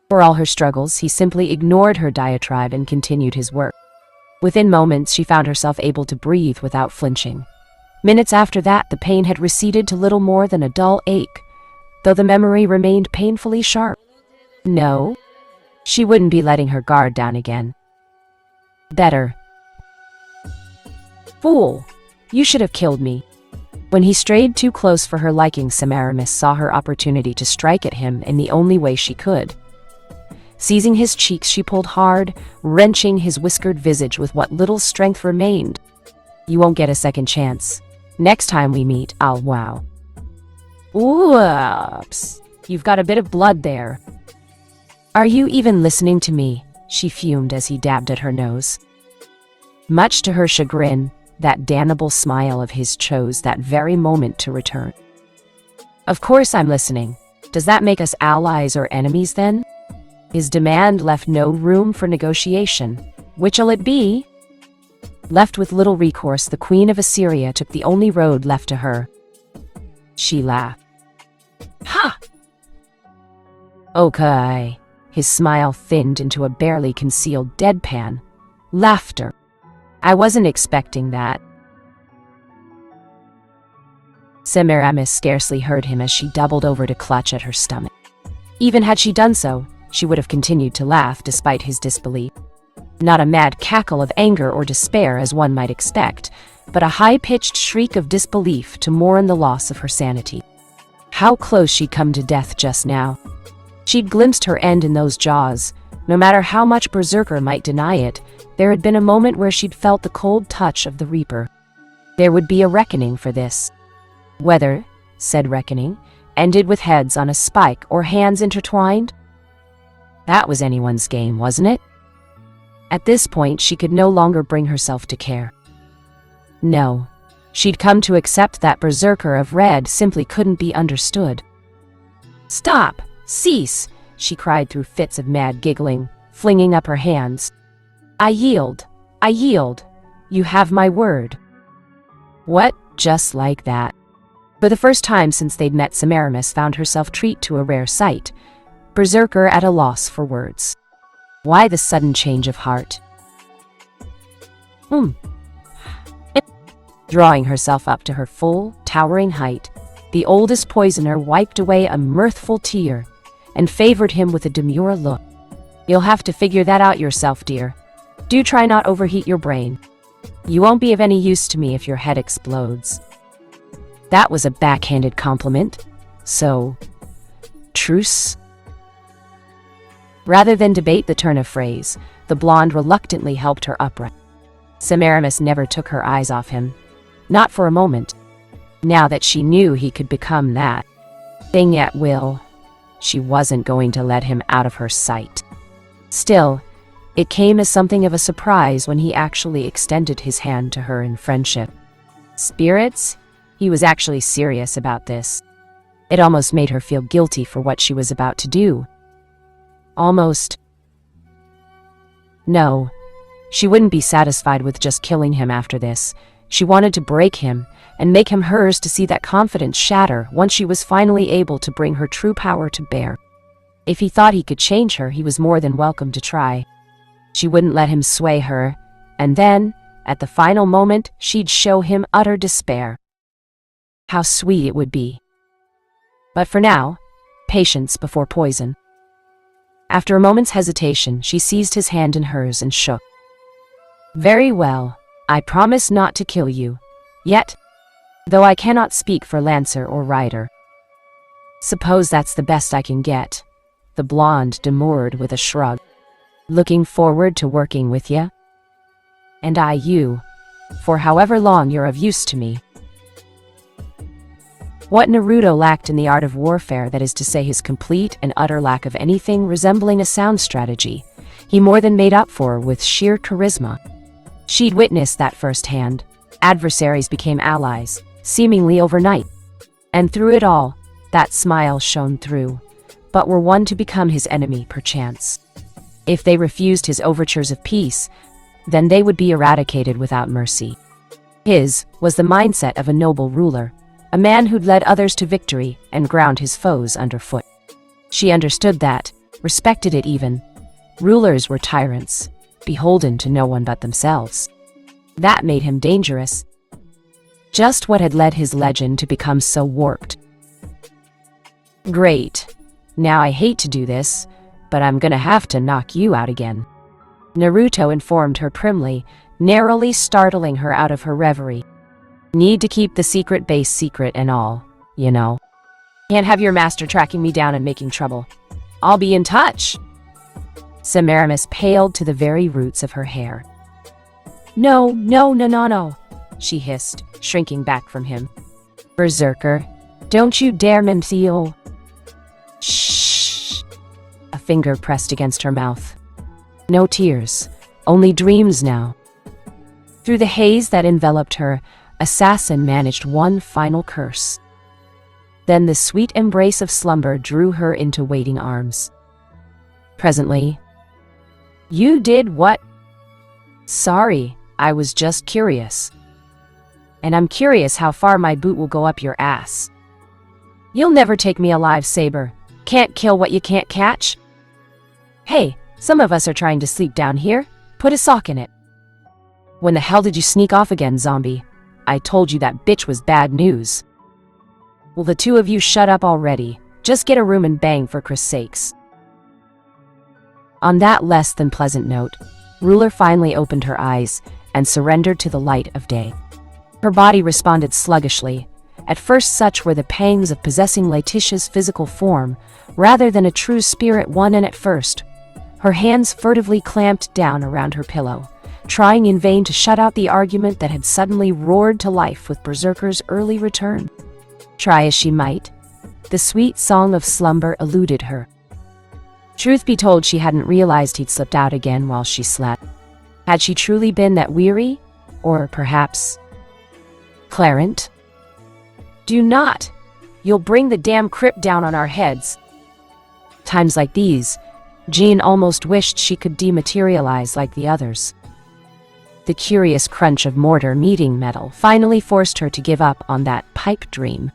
For all her struggles, he simply ignored her diatribe and continued his work. Within moments, she found herself able to breathe without flinching. Minutes after that, the pain had receded to little more than a dull ache, though the memory remained painfully sharp. No, she wouldn't be letting her guard down again. Better. "Fool! You should have killed me." When he strayed too close for her liking, Semiramis saw her opportunity to strike at him in the only way she could. Seizing his cheeks, she pulled hard, wrenching his whiskered visage with what little strength remained. "You won't get a second chance. Next time we meet, I'll wow." "Oops, you've got a bit of blood there." "Are you even listening to me?" she fumed as he dabbed at her nose. Much to her chagrin, that damnable smile of his chose that very moment to return. "Of course I'm listening. Does that make us allies or enemies then?" His demand left no room for negotiation. "Which'll it be?" Left with little recourse, the Queen of Assyria took the only road left to her. She laughed. "Ha! Okay." His smile thinned into a barely concealed deadpan. Laughter. "I wasn't expecting that." Semiramis scarcely heard him as she doubled over to clutch at her stomach. Even had she done so, she would have continued to laugh despite his disbelief. Not a mad cackle of anger or despair as one might expect, but a high-pitched shriek of disbelief to mourn the loss of her sanity. How close she'd come to death just now. She'd glimpsed her end in those jaws. No matter how much Berserker might deny it, there had been a moment where she'd felt the cold touch of the Reaper. There would be a reckoning for this. Whether, said reckoning, ended with heads on a spike or hands intertwined? That was anyone's game, wasn't it? At this point, she could no longer bring herself to care. No, she'd come to accept that Berserker of Red simply couldn't be understood. "Stop! Cease!" she cried through fits of mad giggling, flinging up her hands. I yield. I yield. You have my word." What? Just like that. For the first time since they'd met, Semiramis found herself treat to a rare sight. berserker at a loss for words. Why the sudden change of heart? Drawing herself up to her full, towering height, the oldest poisoner wiped away a mirthful tear and favored him with a demure look. You'll have to figure that out yourself, dear. Do try not overheat your brain. You won't be of any use to me if your head explodes. That was a backhanded compliment. So, truce? Rather than debate the turn of phrase, the blonde reluctantly helped her upright. Semiramis never took her eyes off him. Not for a moment. Now that she knew he could become that thing at will, she wasn't going to let him out of her sight. Still, it came as something of a surprise when he actually extended his hand to her in friendship. Spirits? He was actually serious about this. It almost made her feel guilty for what she was about to do. Almost. No, she wouldn't be satisfied with just killing him after this. She wanted to break him and make him hers to see that confidence shatter once she was finally able to bring her true power to bear. If he thought he could change her, he was more than welcome to try. She wouldn't let him sway her, and then, at the final moment, she'd show him utter despair. How sweet it would be. But for now, patience before poison. After a moment's hesitation, she seized his hand in hers and shook. Very well, I promise not to kill you. Yet, though I cannot speak for Lancer or Rider. Suppose that's the best I can get. The blonde demurred with a shrug. Looking forward to working with ya? And I you, for however long you're of use to me. What Naruto lacked in the art of warfare, that is to say his complete and utter lack of anything resembling a sound strategy, he more than made up for with sheer charisma. She'd witnessed that firsthand. Adversaries became allies, seemingly overnight. And through it all, that smile shone through, but were one to become his enemy perchance. If they refused his overtures of peace, then they would be eradicated without mercy. His was the mindset of a noble ruler, a man who'd led others to victory and ground his foes underfoot. She understood that, respected it even. Rulers were tyrants, beholden to no one but themselves. That made him dangerous. Just what had led his legend to become so warped. Great. Now I hate to do this, but I'm gonna have to knock you out again. Naruto informed her primly, narrowly startling her out of her reverie. Need to keep the secret base secret and all, you know. Can't have your master tracking me down and making trouble. I'll be in touch. Semiramis paled to the very roots of her hair. No, she hissed, shrinking back from him. Berserker, don't you dare Mimthio. Shh. A finger pressed against her mouth. No tears, only dreams now. Through the haze that enveloped her, Assassin managed one final curse. Then the sweet embrace of slumber drew her into waiting arms. Presently, you did what? Sorry, I was just curious. And I'm curious how far my boot will go up your ass. You'll never take me alive, Saber. Can't kill what you can't catch? Hey, some of us are trying to sleep down here. Put a sock in it. When the hell did you sneak off again, zombie? I told you that bitch was bad news. Will the two of you shut up already? Just get a room and bang for Chris' sakes. On that less than pleasant note, Ruler finally opened her eyes and surrendered to the light of day. Her body responded sluggishly. At first such were the pangs of possessing Letitia's physical form, rather than a true spirit one, and at first, her hands furtively clamped down around her pillow, trying in vain to shut out the argument that had suddenly roared to life with Berserker's early return. Try as she might, the sweet song of slumber eluded her. Truth be told, she hadn't realized he'd slipped out again while she slept. Had she truly been that weary? Or perhaps... Clarent? Do not! You'll bring the damn crypt down on our heads. Times like these, Jean almost wished she could dematerialize like the others. The curious crunch of mortar meeting metal finally forced her to give up on that pipe dream.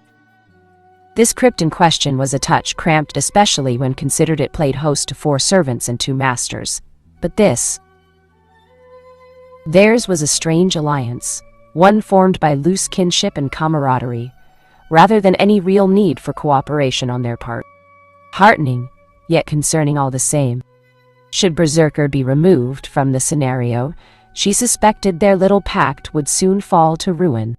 This crypt in question was a touch cramped, especially when considered it played host to 4 servants and 2 masters. But theirs was a strange alliance, one formed by loose kinship and camaraderie, rather than any real need for cooperation on their part. Heartening, yet concerning all the same. Should Berserker be removed from the scenario, she suspected their little pact would soon fall to ruin.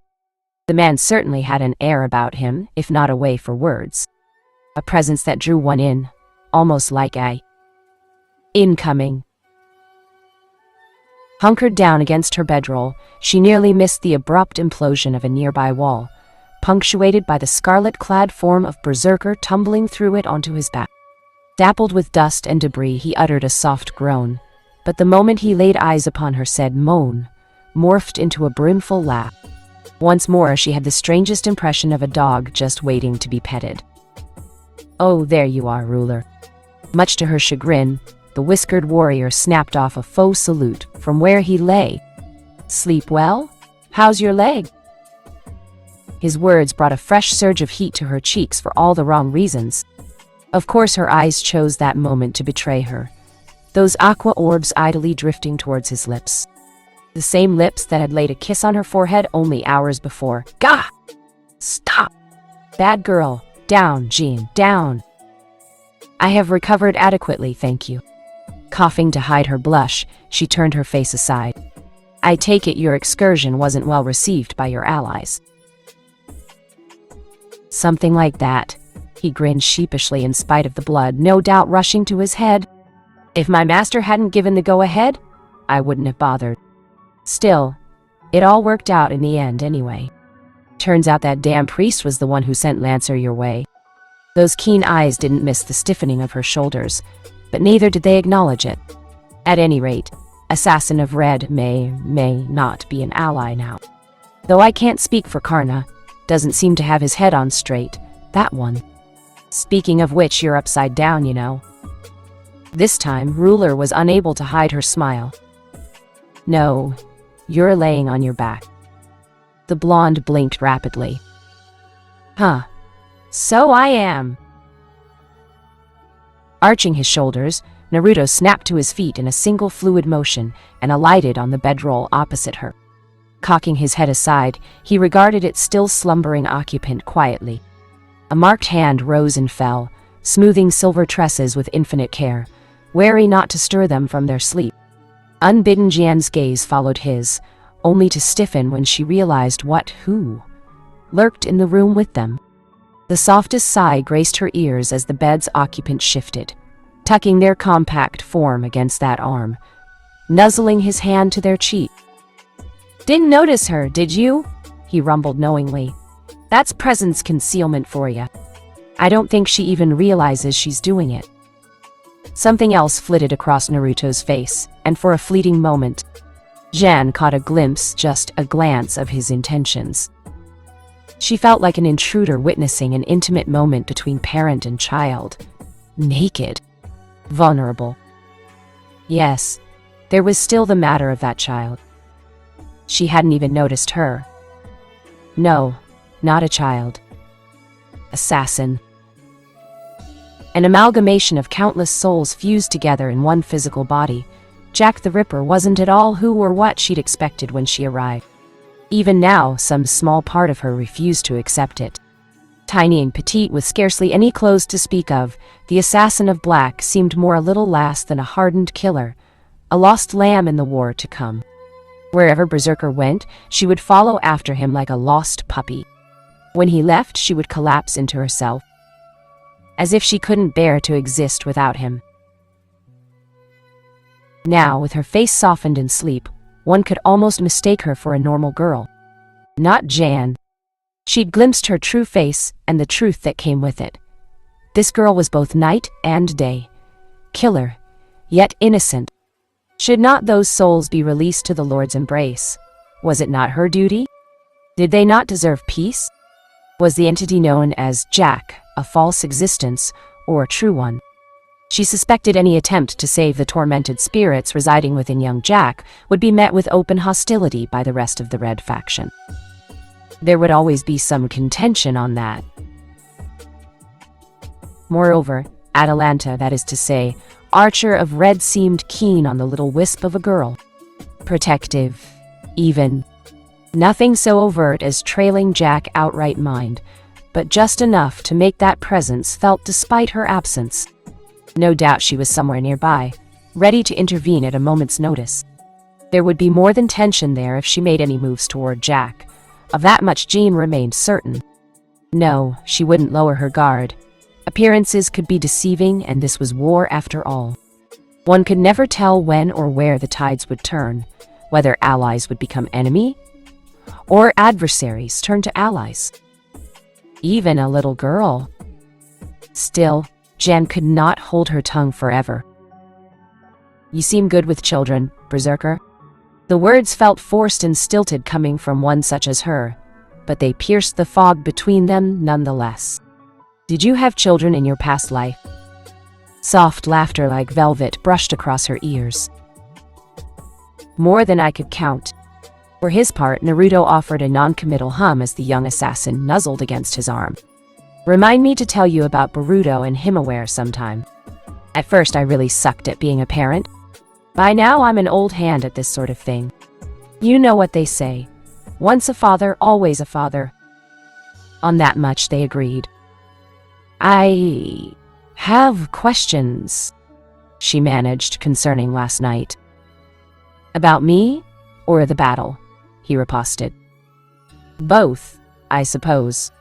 The man certainly had an air about him, if not a way for words. A presence that drew one in, almost like a incoming. Hunkered down against her bedroll, she nearly missed the abrupt implosion of a nearby wall, punctuated by the scarlet-clad form of Berserker tumbling through it onto his back. Dappled with dust and debris, he uttered a soft groan, but the moment he laid eyes upon her, said moan morphed into a brimful laugh. Once more she had the strangest impression of a dog just waiting to be petted. "Oh, there you are, ruler." Much to her chagrin, the whiskered warrior snapped off a faux salute from where he lay. "Sleep well? How's your leg?" His words brought a fresh surge of heat to her cheeks for all the wrong reasons. Of course her eyes chose that moment to betray her, those aqua orbs idly drifting towards his lips. The same lips that had laid a kiss on her forehead only hours before. "Gah! Stop! Bad girl! Down, Jean, down!" "I have recovered adequately, thank you." Coughing to hide her blush, she turned her face aside. "I take it your excursion wasn't well received by your allies." "Something like that." He grinned sheepishly in spite of the blood no doubt rushing to his head. "If my master hadn't given the go-ahead, I wouldn't have bothered. Still, it all worked out in the end anyway. Turns out that damn priest was the one who sent Lancer your way." Those keen eyes didn't miss the stiffening of her shoulders, but neither did they acknowledge it. At any rate, Assassin of Red may not be an ally now. Though I can't speak for Karna, doesn't seem to have his head on straight, that one. Speaking of which, you're upside down, you know. This time, Ruler was unable to hide her smile. "No, you're laying on your back." The blonde blinked rapidly. "Huh. So I am." Arching his shoulders, Naruto snapped to his feet in a single fluid motion and alighted on the bedroll opposite her. Cocking his head aside, he regarded its still slumbering occupant quietly. A marked hand rose and fell, smoothing silver tresses with infinite care, wary not to stir them from their sleep. Unbidden, Jian's gaze followed his, only to stiffen when she realized who lurked in the room with them. The softest sigh graced her ears as the bed's occupant shifted, tucking their compact form against that arm, nuzzling his hand to their cheek. "Didn't notice her, did you?" he rumbled knowingly. "That's presence concealment for ya. I don't think she even realizes she's doing it." Something else flitted across Naruto's face, and for a fleeting moment, Jan caught a glimpse, just a glance, of his intentions. She felt like an intruder witnessing an intimate moment between parent and child. Naked. Vulnerable. Yes, there was still the matter of that child. She hadn't even noticed her. No, not a child. Assassin. An amalgamation of countless souls fused together in one physical body. Jack the Ripper wasn't at all who or what she'd expected when she arrived. Even now, some small part of her refused to accept it. Tiny and petite with scarcely any clothes to speak of, the Assassin of Black seemed more a little less than a hardened killer, a lost lamb in the war to come. Wherever Berserker went, she would follow after him like a lost puppy. When he left, she would collapse into herself, as if she couldn't bear to exist without him. Now, with her face softened in sleep, one could almost mistake her for a normal girl. Not Jan. She'd glimpsed her true face and the truth that came with it. This girl was both night and day. Killer, yet innocent. Should not those souls be released to the Lord's embrace? Was it not her duty? Did they not deserve peace? Was the entity known as Jack a false existence or a true one? She suspected any attempt to save the tormented spirits residing within young Jack would be met with open hostility by the rest of the Red faction. There would always be some contention on that. Moreover, Atalanta, that is to say, Archer of Red, seemed keen on the little wisp of a girl. Protective, even. Nothing so overt as trailing Jack outright mind, but just enough to make that presence felt despite her absence. No doubt she was somewhere nearby, ready to intervene at a moment's notice. There would be more than tension there if she made any moves toward Jack. Of that much Jean remained certain. No, she wouldn't lower her guard. Appearances could be deceiving, and this was war after all. One could never tell when or where the tides would turn, whether allies would become enemy, or adversaries turn to allies. Even a little girl. Still, Jan could not hold her tongue forever. "You seem good with children, berserker." The words felt forced and stilted coming from one such as her, but they pierced the fog between them nonetheless. "Did you have children in your past life?" Soft laughter like velvet brushed across her ears. "More than I could count." For his part, Naruto offered a non-committal hum as the young assassin nuzzled against his arm. "Remind me to tell you about Boruto and Himaware sometime. At first I really sucked at being a parent. By now I'm an old hand at this sort of thing. You know what they say. Once a father, always a father." On that much they agreed. "I have questions," she managed, concerning last night. "About me or the battle?" he riposted. "Both, I suppose."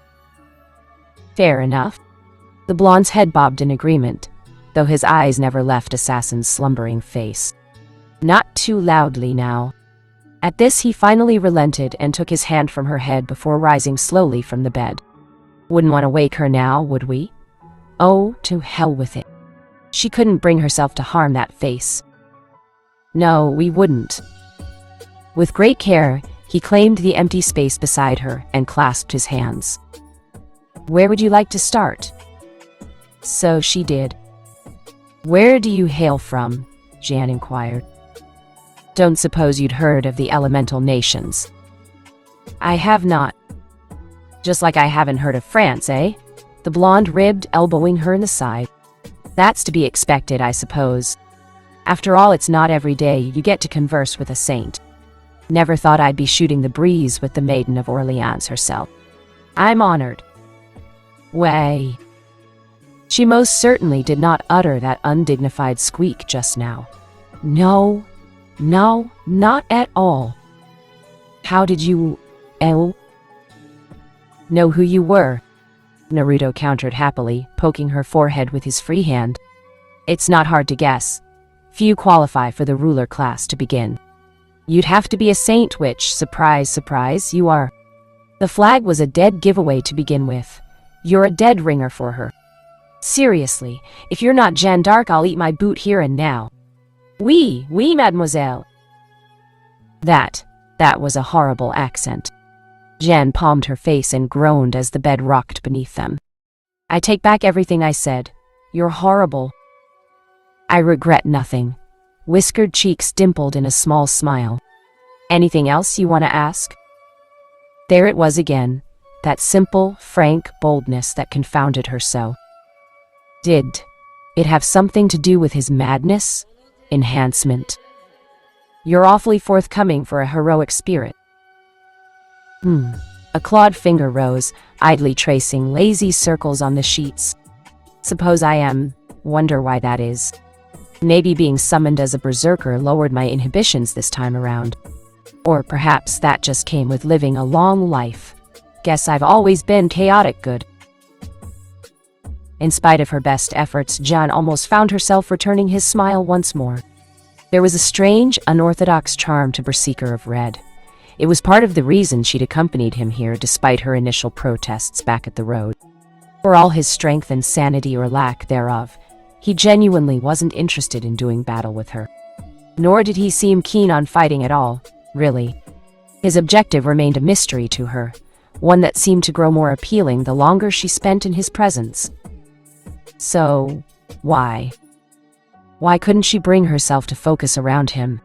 "Fair enough." The blonde's head bobbed in agreement, though his eyes never left Assassin's slumbering face. "Not too loudly now." At this he finally relented and took his hand from her head before rising slowly from the bed. "Wouldn't want to wake her now, would we?" Oh, to hell with it. She couldn't bring herself to harm that face. "No, we wouldn't." With great care, he claimed the empty space beside her and clasped his hands. "Where would you like to start?" So she did. "Where do you hail from?" Jan inquired. "Don't suppose you'd heard of the elemental nations?" "I have not." "Just like I haven't heard of France, eh?" The blonde ribbed, elbowing her in the side. "That's to be expected, I suppose. After all, it's not every day you get to converse with a saint. Never thought I'd be shooting the breeze with the Maiden of Orleans herself. I'm honored." "Way." She most certainly did not utter that undignified squeak just now. No, not at all. "How did you, know who you were?" Naruto countered happily, poking her forehead with his free hand. "It's not hard to guess. Few qualify for the ruler class to begin. You'd have to be a saint, which, surprise, surprise, you are. The flag was a dead giveaway to begin with. You're a dead ringer for her. Seriously, if you're not Jeanne d'Arc, I'll eat my boot here and now." Oui, mademoiselle." That was a horrible accent. Jeanne palmed her face and groaned as the bed rocked beneath them. "I take back everything I said. You're horrible." "I regret nothing." Whiskered cheeks dimpled in a small smile. "Anything else you want to ask?" There it was again, that simple, frank boldness that confounded her so. Did it have something to do with his madness? Enhancement? "You're awfully forthcoming for a heroic spirit." A clawed finger rose, idly tracing lazy circles on the sheets. "Suppose I am. Wonder why that is. Maybe being summoned as a berserker lowered my inhibitions this time around. Or perhaps that just came with living a long life. Guess I've always been chaotic good." In spite of her best efforts, Jan almost found herself returning his smile once more. There was a strange, unorthodox charm to Berserker of Red. It was part of the reason she'd accompanied him here despite her initial protests back at the road. For all his strength and sanity or lack thereof, he genuinely wasn't interested in doing battle with her. Nor did he seem keen on fighting at all, really. His objective remained a mystery to her, one that seemed to grow more appealing the longer she spent in his presence. So, why? Why couldn't she bring herself to focus around him?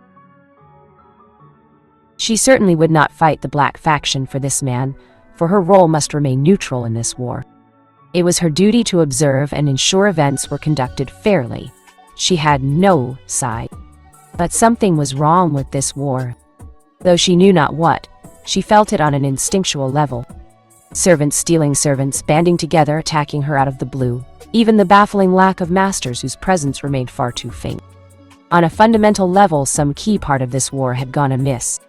She certainly would not fight the Black faction for this man, for her role must remain neutral in this war. It was her duty to observe and ensure events were conducted fairly. She had no side. But something was wrong with this war. Though she knew not what, she felt it on an instinctual level. Servants stealing servants, banding together, attacking her out of the blue. Even the baffling lack of masters whose presence remained far too faint. On a fundamental level, some key part of this war had gone amiss.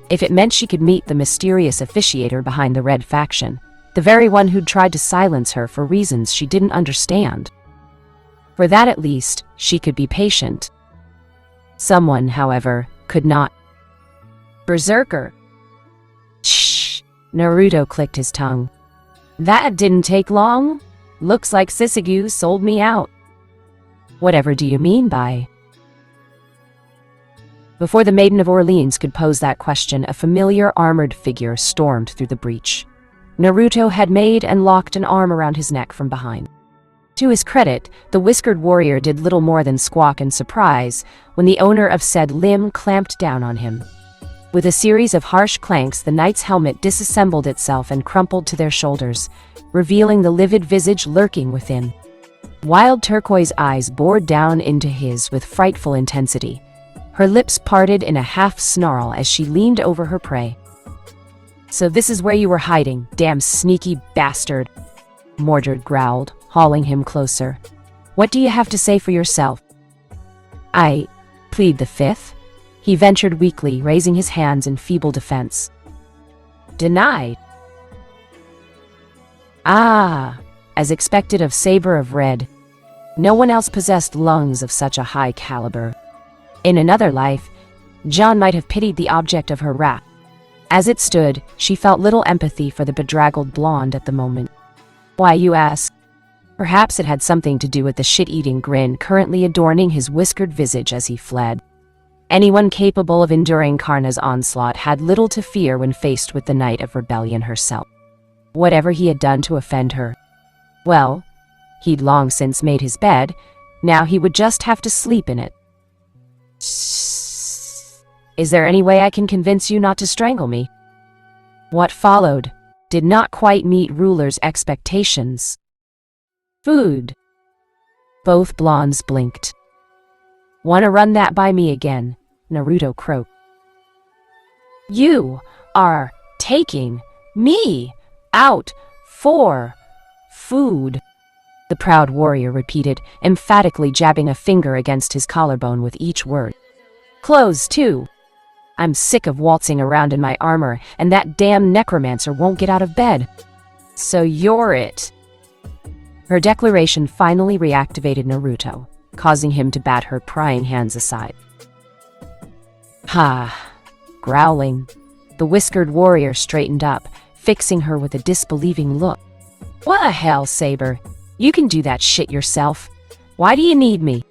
If it meant she could meet the mysterious officiator behind the Red faction, the very one who'd tried to silence her for reasons she didn't understand. For that at least, she could be patient. Someone, however, could not. Berserker. Shh! Naruto clicked his tongue. That didn't take long. Looks like Sisegu sold me out. Whatever do you mean by? Before the Maiden of Orleans could pose that question, a familiar armored figure stormed through the breach. Naruto had made and locked an arm around his neck from behind. To his credit, the whiskered warrior did little more than squawk in surprise when the owner of said limb clamped down on him. With a series of harsh clanks, the knight's helmet disassembled itself and crumpled to their shoulders, revealing the livid visage lurking within. Wild turquoise eyes bored down into his with frightful intensity. Her lips parted in a half-snarl as she leaned over her prey. "So this is where you were hiding, damn sneaky bastard," Mordred growled, hauling him closer. "What do you have to say for yourself?" "I plead the fifth," he ventured weakly, raising his hands in feeble defense. "Denied." "Ah," as expected of Saber of Red. No one else possessed lungs of such a high caliber. In another life, John might have pitied the object of her wrath. As it stood, she felt little empathy for the bedraggled blonde at the moment. "Why, you ask?" Perhaps it had something to do with the shit-eating grin currently adorning his whiskered visage as he fled. Anyone capable of enduring Karna's onslaught had little to fear when faced with the Knight of Rebellion herself. Whatever he had done to offend her, well, he'd long since made his bed, now he would just have to sleep in it. "Is there any way I can convince you not to strangle me?" What followed did not quite meet Ruler's expectations. "Food." Both blondes blinked. "Wanna run that by me again?" Naruto croaked. "You are taking me out for food," the proud warrior repeated, emphatically jabbing a finger against his collarbone with each word. "Clothes, too. I'm sick of waltzing around in my armor, and that damn necromancer won't get out of bed. So you're it." Her declaration finally reactivated Naruto, causing him to bat her prying hands aside. "Ha!" Growling, the whiskered warrior straightened up, fixing her with a disbelieving look. "What the hell, Saber? You can do that shit yourself. Why do you need me?"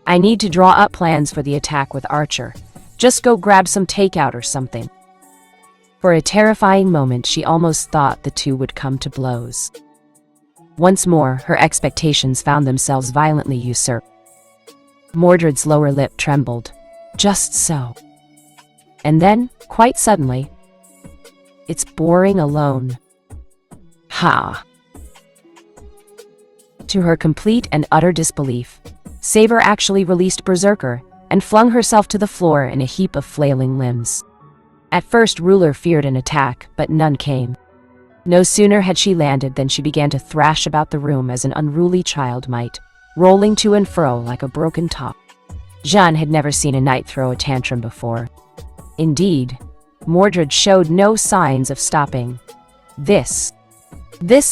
"I need to draw up plans for the attack with Archer. Just go grab some takeout or something." For a terrifying moment, she almost thought the two would come to blows. Once more, her expectations found themselves violently usurped. Mordred's lower lip trembled. Just so. And then, quite suddenly, "It's boring alone." Ha! To her complete and utter disbelief, Saber actually released Berserker and flung herself to the floor in a heap of flailing limbs. At first, Ruler feared an attack, but none came. No sooner had she landed than she began to thrash about the room as an unruly child might, rolling to and fro like a broken top. Jean had never seen a knight throw a tantrum before. Indeed, Mordred showed no signs of stopping. This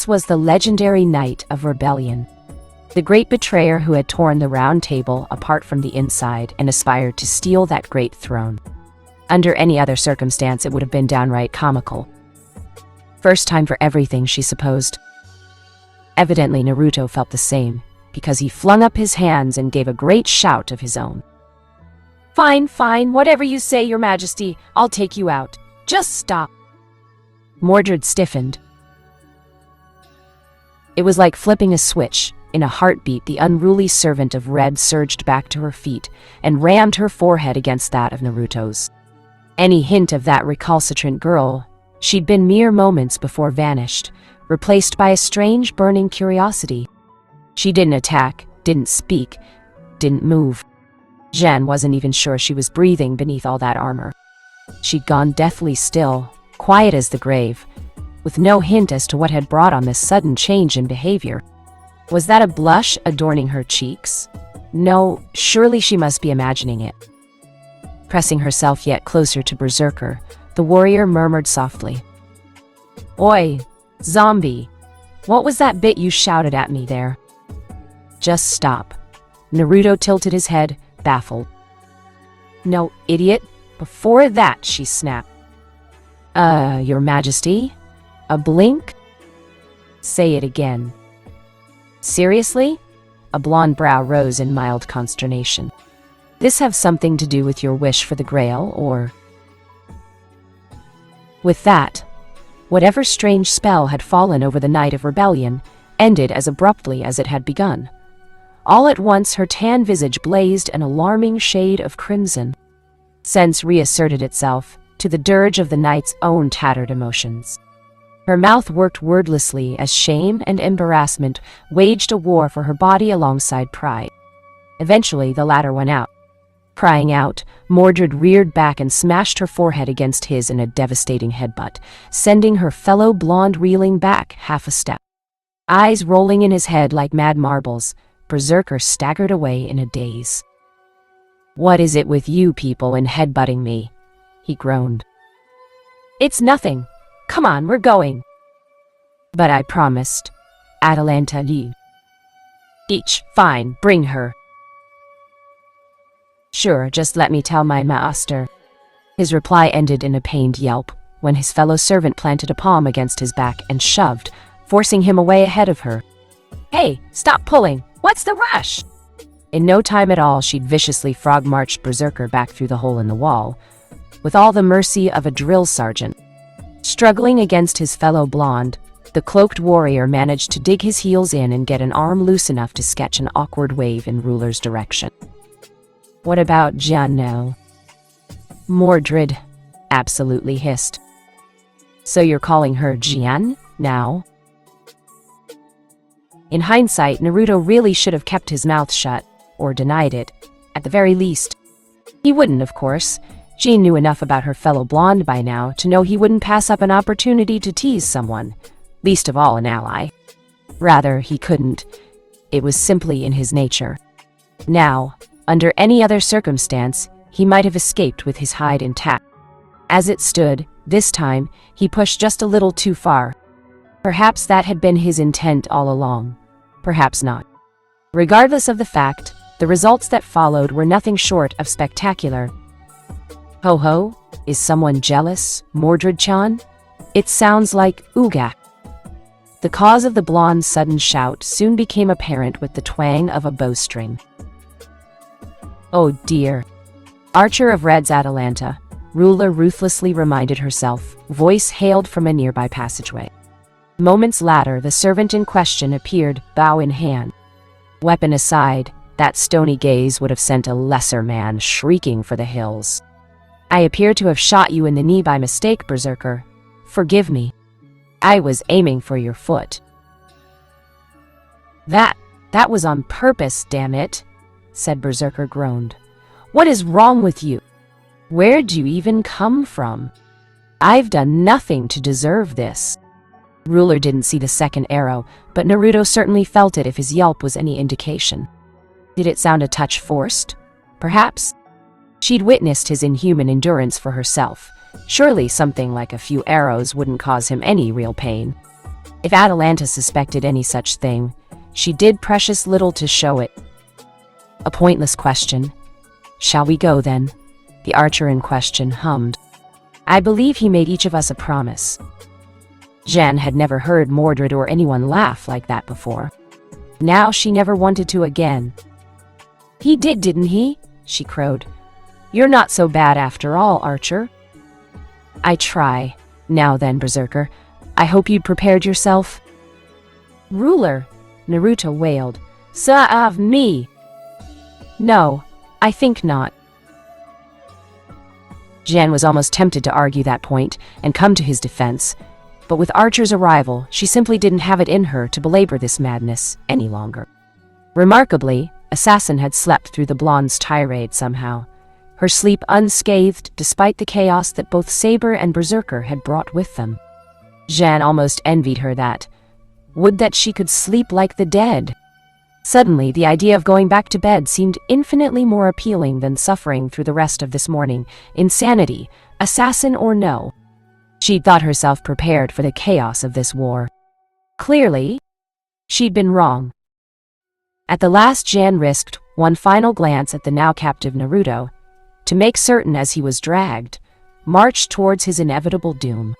was the legendary Knight of Rebellion, the great betrayer who had torn the Round Table apart from the inside and aspired to steal that great throne. Under any other circumstance, it would have been downright comical. First time for everything, she supposed. Evidently, Naruto felt the same, because he flung up his hands and gave a great shout of his own. Fine, whatever you say, Your Majesty, I'll take you out. Just stop." Mordred stiffened. It was like flipping a switch. In a heartbeat, the unruly servant of Red surged back to her feet and rammed her forehead against that of Naruto's. Any hint of that recalcitrant girl she'd been mere moments before vanished, replaced by a strange burning curiosity. She didn't attack, didn't speak, didn't move. Jeanne wasn't even sure she was breathing beneath all that armor. She'd gone deathly still, quiet as the grave, with no hint as to what had brought on this sudden change in behavior. Was that a blush adorning her cheeks? No, surely she must be imagining it. Pressing herself yet closer to Berserker, the warrior murmured softly, "Oi, zombie, what was that bit you shouted at me there?" "Just stop." Naruto tilted his head, baffled. "No, idiot. Before that," she snapped. Your Majesty? A blink?" "Say it again." "Seriously?" A blonde brow rose in mild consternation. "This have something to do with your wish for the Grail, or—" With that, whatever strange spell had fallen over the night of rebellion ended as abruptly as it had begun. All at once her tan visage blazed an alarming shade of crimson. Sense reasserted itself, to the dirge of the night's own tattered emotions. Her mouth worked wordlessly as shame and embarrassment waged a war for her body alongside pride. Eventually, the latter won out. Crying out, Mordred reared back and smashed her forehead against his in a devastating headbutt, sending her fellow blonde reeling back half a step. Eyes rolling in his head like mad marbles, Berserker staggered away in a daze. "What is it with you people and headbutting me?" he groaned. "It's nothing. Come on, we're going." "But I promised." Atalanta Lee. Fine, bring her." "Sure, just let me tell my master." His reply ended in a pained yelp, when his fellow servant planted a palm against his back and shoved, forcing him away ahead of her. "Hey, stop pulling! What's the rush?" In no time at all, she'd viciously frog-marched Berserker back through the hole in the wall, with all the mercy of a drill sergeant. Struggling against his fellow blonde, the cloaked warrior managed to dig his heels in and get an arm loose enough to sketch an awkward wave in Ruler's direction. "What about Jeanne now?" Mordred absolutely hissed. "So you're calling her Jeanne now?" In hindsight, Naruto really should have kept his mouth shut, or denied it, at the very least. He wouldn't, of course. Jean knew enough about her fellow blonde by now to know he wouldn't pass up an opportunity to tease someone, least of all an ally. Rather, he couldn't. It was simply in his nature. Now, under any other circumstance, he might have escaped with his hide intact. As it stood, this time, he pushed just a little too far. Perhaps that had been his intent all along. Perhaps not. Regardless of the fact, the results that followed were nothing short of spectacular. "Ho-ho, is someone jealous, Mordred-chan? It sounds like Uga." The cause of the blonde's sudden shout soon became apparent with the twang of a bowstring. "Oh dear." Archer of Red's Atalanta, Ruler ruthlessly reminded herself, voice hailed from a nearby passageway. Moments later, the servant in question appeared, bow in hand. Weapon aside, that stony gaze would have sent a lesser man shrieking for the hills. "I appear to have shot you in the knee by mistake, Berserker. Forgive me. I was aiming for your foot." That was on purpose, damn it," said Berserker groaned. "What is wrong with you? Where'd you even come from? I've done nothing to deserve this." Ruler didn't see the second arrow, but Naruto certainly felt it if his yelp was any indication. Did it sound a touch forced? Perhaps. She'd witnessed his inhuman endurance for herself. Surely something like a few arrows wouldn't cause him any real pain. If Atalanta suspected any such thing, she did precious little to show it. A pointless question. "Shall we go, then?" The archer in question hummed. "I believe he made each of us a promise." Jeanne had never heard Mordred or anyone laugh like that before. Now she never wanted to again. "He did, didn't he?" she crowed. "You're not so bad after all, Archer." "I try. Now then, Berserker, I hope you'd prepared yourself." "Ruler," Naruto wailed. "Save me!" "No, I think not." Jeanne was almost tempted to argue that point and come to his defense. but with Archer's arrival, she simply didn't have it in her to belabor this madness any longer. Remarkably, Assassin had slept through the blonde's tirade somehow, her sleep unscathed despite the chaos that both Saber and Berserker had brought with them. Jeanne almost envied her that. Would that she could sleep like the dead. Suddenly, the idea of going back to bed seemed infinitely more appealing than suffering through the rest of this morning. Insanity, assassin or no. She'd thought herself prepared for the chaos of this war. Clearly, she'd been wrong. At the last, Jeanne risked one final glance at the now captive Naruto, to make certain as he was dragged, marched towards his inevitable doom.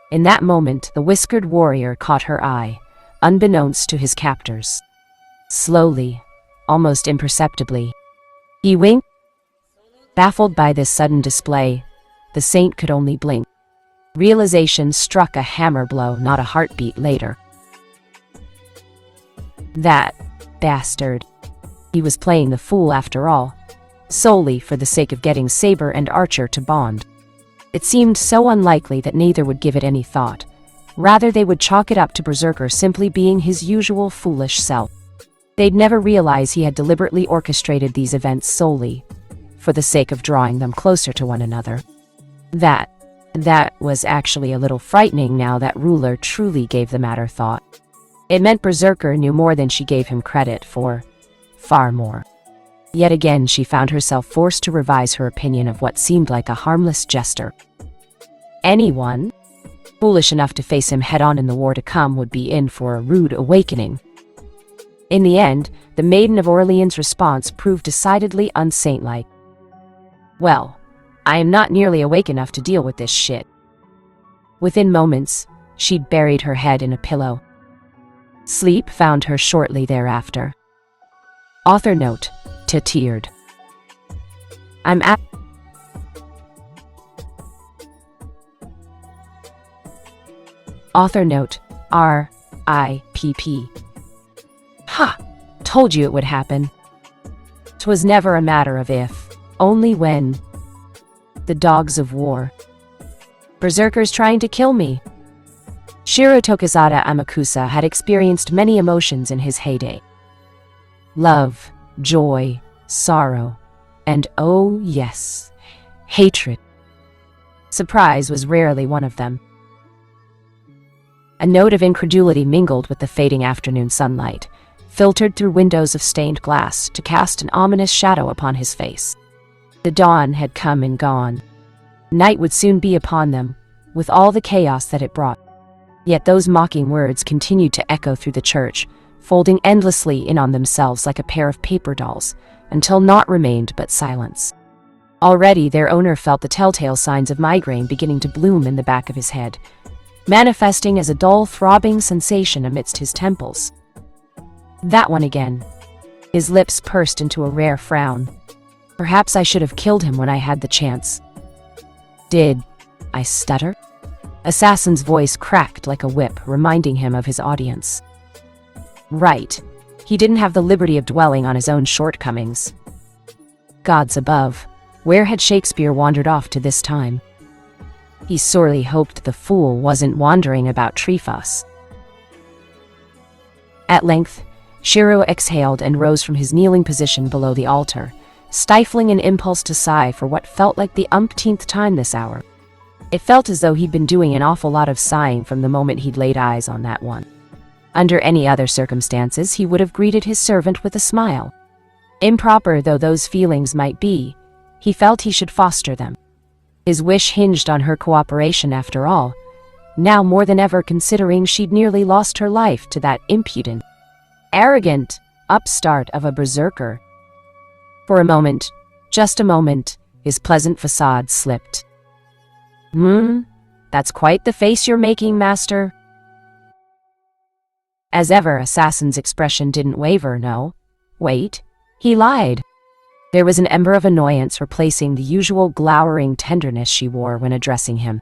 In that moment, the whiskered warrior caught her eye, unbeknownst to his captors. Slowly, almost imperceptibly, he winked. Baffled by this sudden display, the saint could only blink. Realization struck a hammer blow not a heartbeat later. That bastard. He was playing the fool after all, solely for the sake of getting Saber and Archer to bond. It seemed so unlikely that neither would give it any thought. Rather, they would chalk it up to Berserker simply being his usual foolish self. They'd never realize he had deliberately orchestrated these events solely for the sake of drawing them closer to one another. That was actually a little frightening now that Ruler truly gave the matter thought. It meant Berserker knew more than she gave him credit for. Far more. Yet again, she found herself forced to revise her opinion of what seemed like a harmless jester. Anyone foolish enough to face him head-on in the war to come would be in for a rude awakening. In the end, the Maiden of Orleans' response proved decidedly unsaintlike. Well, I am not nearly awake enough to deal with this shit. Within moments, she'd buried her head in a pillow. Sleep found her shortly thereafter. Author note, Pt4. I'm at Author note, RIPP. Ha! Told you it would happen. 'Twas never a matter of if, only when. The dogs of war. Berserker's trying to kill me. Shiro Tokusada Amakusa had experienced many emotions in his heyday. Love, joy, sorrow, and oh yes, hatred. Surprise was rarely one of them. A note of incredulity mingled with the fading afternoon sunlight, filtered through windows of stained glass to cast an ominous shadow upon his face. The dawn had come and gone. Night would soon be upon them, with all the chaos that it brought. Yet those mocking words continued to echo through the church, folding endlessly in on themselves like a pair of paper dolls, until naught remained but silence. Already their owner felt the telltale signs of migraine beginning to bloom in the back of his head, manifesting as a dull, throbbing sensation amidst his temples. That one again. His lips pursed into a rare frown. Perhaps I should have killed him when I had the chance. Did I stutter? Assassin's voice cracked like a whip, reminding him of his audience. Right. He didn't have the liberty of dwelling on his own shortcomings. Gods above, where had Shakespeare wandered off to this time? He sorely hoped the fool wasn't wandering about Trifas. At length, Shiro exhaled and rose from his kneeling position below the altar, stifling an impulse to sigh for what felt like the umpteenth time this hour. It felt as though he'd been doing an awful lot of sighing from the moment he'd laid eyes on that one. Under any other circumstances, he would have greeted his servant with a smile. Improper though those feelings might be, he felt he should foster them. His wish hinged on her cooperation after all, now more than ever considering she'd nearly lost her life to that impudent, arrogant upstart of a berserker. For a moment, just a moment, his pleasant facade slipped. That's quite the face you're making, master. As ever, Assassin's expression didn't waver, no. Wait, he lied. There was an ember of annoyance replacing the usual glowering tenderness she wore when addressing him.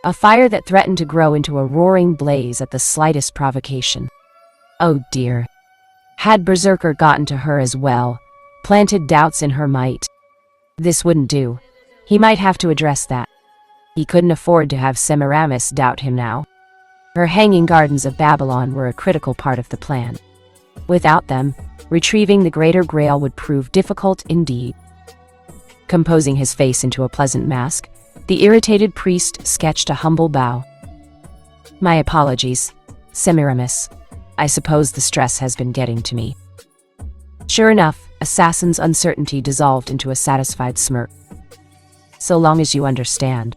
A fire that threatened to grow into a roaring blaze at the slightest provocation. Oh dear. Had Berserker gotten to her as well, planted doubts in her might? This wouldn't do. He might have to address that. He couldn't afford to have Semiramis doubt him now. Her hanging gardens of Babylon were a critical part of the plan. Without them, retrieving the Greater Grail would prove difficult indeed. Composing his face into a pleasant mask, the irritated priest sketched a humble bow. "My apologies, Semiramis. I suppose the stress has been getting to me." Sure enough, Assassin's uncertainty dissolved into a satisfied smirk. "So long as you understand."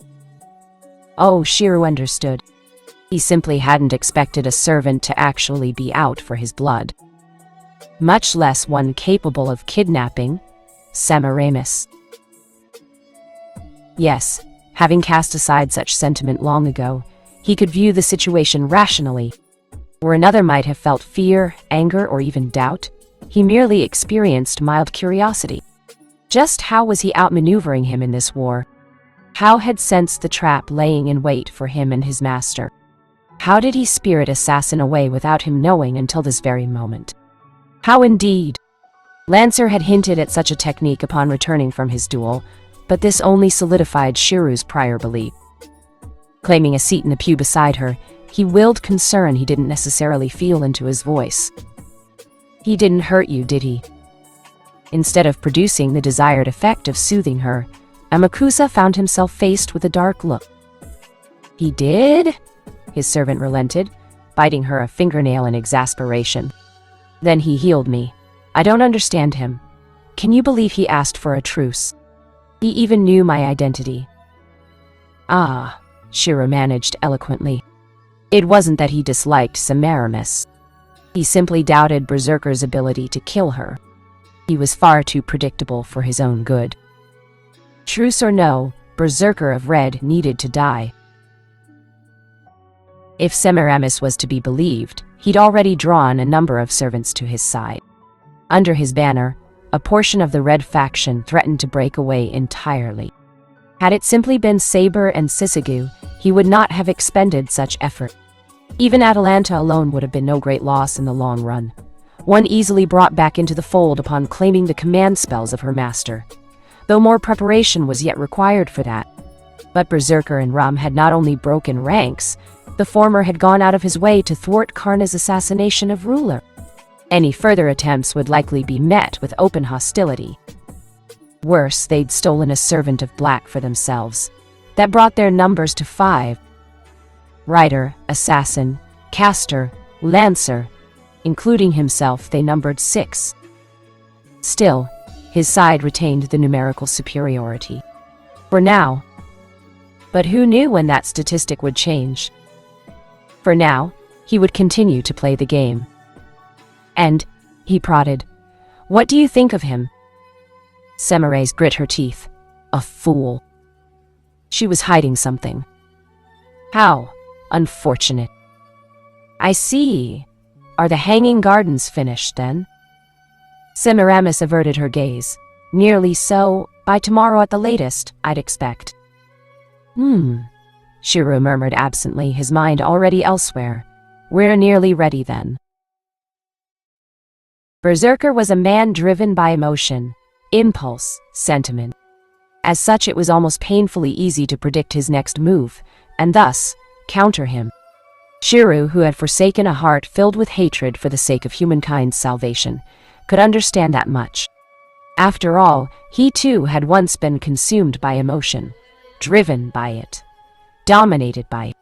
Oh, Shiru understood. He simply hadn't expected a servant to actually be out for his blood, much less one capable of kidnapping Semiramis. Yes, having cast aside such sentiment long ago, he could view the situation rationally. Where another might have felt fear, anger, or even doubt, he merely experienced mild curiosity. Just how was he outmaneuvering him in this war? How had sensed the trap laying in wait for him and his master? How did he spirit Assassin away without him knowing until this very moment? How indeed? Lancer had hinted at such a technique upon returning from his duel, but this only solidified Shiru's prior belief. Claiming a seat in the pew beside her, he willed concern he didn't necessarily feel into his voice. "He didn't hurt you, did he?" Instead of producing the desired effect of soothing her, Amakusa found himself faced with a dark look. "He did?" His servant relented, biting her a fingernail in exasperation. "Then he healed me. I don't understand him. Can you believe he asked for a truce? He even knew my identity." "Ah," Shiru managed eloquently. "It wasn't that he disliked Semiramis. He simply doubted Berserker's ability to kill her. He was far too predictable for his own good. Truce or no, Berserker of Red needed to die." If Semiramis was to be believed, he'd already drawn a number of servants to his side. Under his banner, a portion of the Red faction threatened to break away entirely. Had it simply been Saber and Sisegu, he would not have expended such effort. Even Atalanta alone would have been no great loss in the long run. One easily brought back into the fold upon claiming the command spells of her master, though more preparation was yet required for that. But Berserker and Rum had not only broken ranks, the former had gone out of his way to thwart Karna's assassination of Ruler. Any further attempts would likely be met with open hostility. Worse, they'd stolen a servant of Black for themselves. That brought their numbers to 5. Rider, Assassin, Caster, Lancer. Including himself, they numbered 6. Still, his side retained the numerical superiority. For now. But who knew when that statistic would change? For now, he would continue to play the game. "And," he prodded, "what do you think of him?" Semiramis grit her teeth. A fool. She was hiding something. How unfortunate. "I see. Are the hanging gardens finished, then?" Semiramis averted her gaze. "Nearly so. By tomorrow at the latest, I'd expect." Shiru murmured absently, his mind already elsewhere. "We're nearly ready, then." Berserker was a man driven by emotion, impulse, sentiment. As such, it was almost painfully easy to predict his next move, and thus, counter him. Shiru, who had forsaken a heart filled with hatred for the sake of humankind's salvation, could understand that much. After all, he too had once been consumed by emotion, driven by it, dominated by it.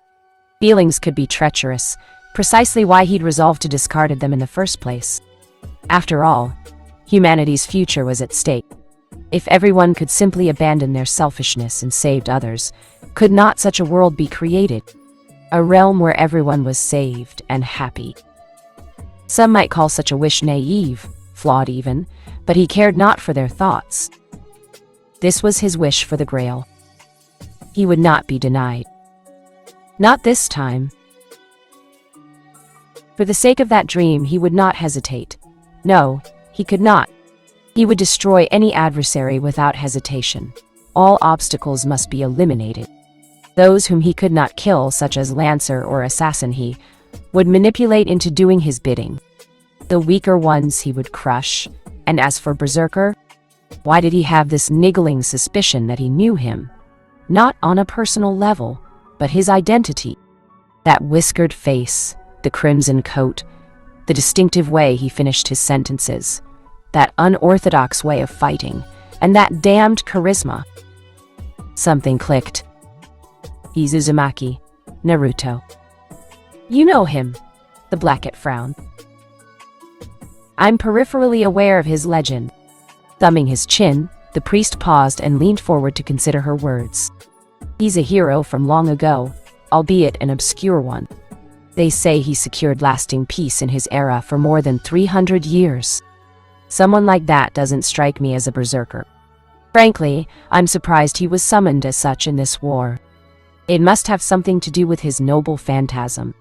Feelings could be treacherous, precisely why he'd resolved to discard them in the first place. After all, humanity's future was at stake. If everyone could simply abandon their selfishness and saved others, could not such a world be created? A realm where everyone was saved and happy. Some might call such a wish naive, flawed even, but he cared not for their thoughts. This was his wish for the Grail. He would not be denied. Not this time. For the sake of that dream, he would not hesitate. No, he could not. He would destroy any adversary without hesitation. All obstacles must be eliminated. Those whom he could not kill, such as Lancer or Assassin, he would manipulate into doing his bidding. The weaker ones he would crush. And as for Berserker, why did he have this niggling suspicion that he knew him? not on a personal level, but his identity. That whiskered face, the crimson coat, the distinctive way he finished his sentences, that unorthodox way of fighting, and that damned charisma. Something clicked. He's Uzumaki, Naruto. You know him, the Blackett frowned. I'm peripherally aware of his legend. Thumbing his chin, the priest paused and leaned forward to consider her words. He's a hero from long ago, albeit an obscure one. They say he secured lasting peace in his era for more than 300 years. Someone like that doesn't strike me as a berserker. Frankly, I'm surprised he was summoned as such in this war. It must have something to do with his noble phantasm.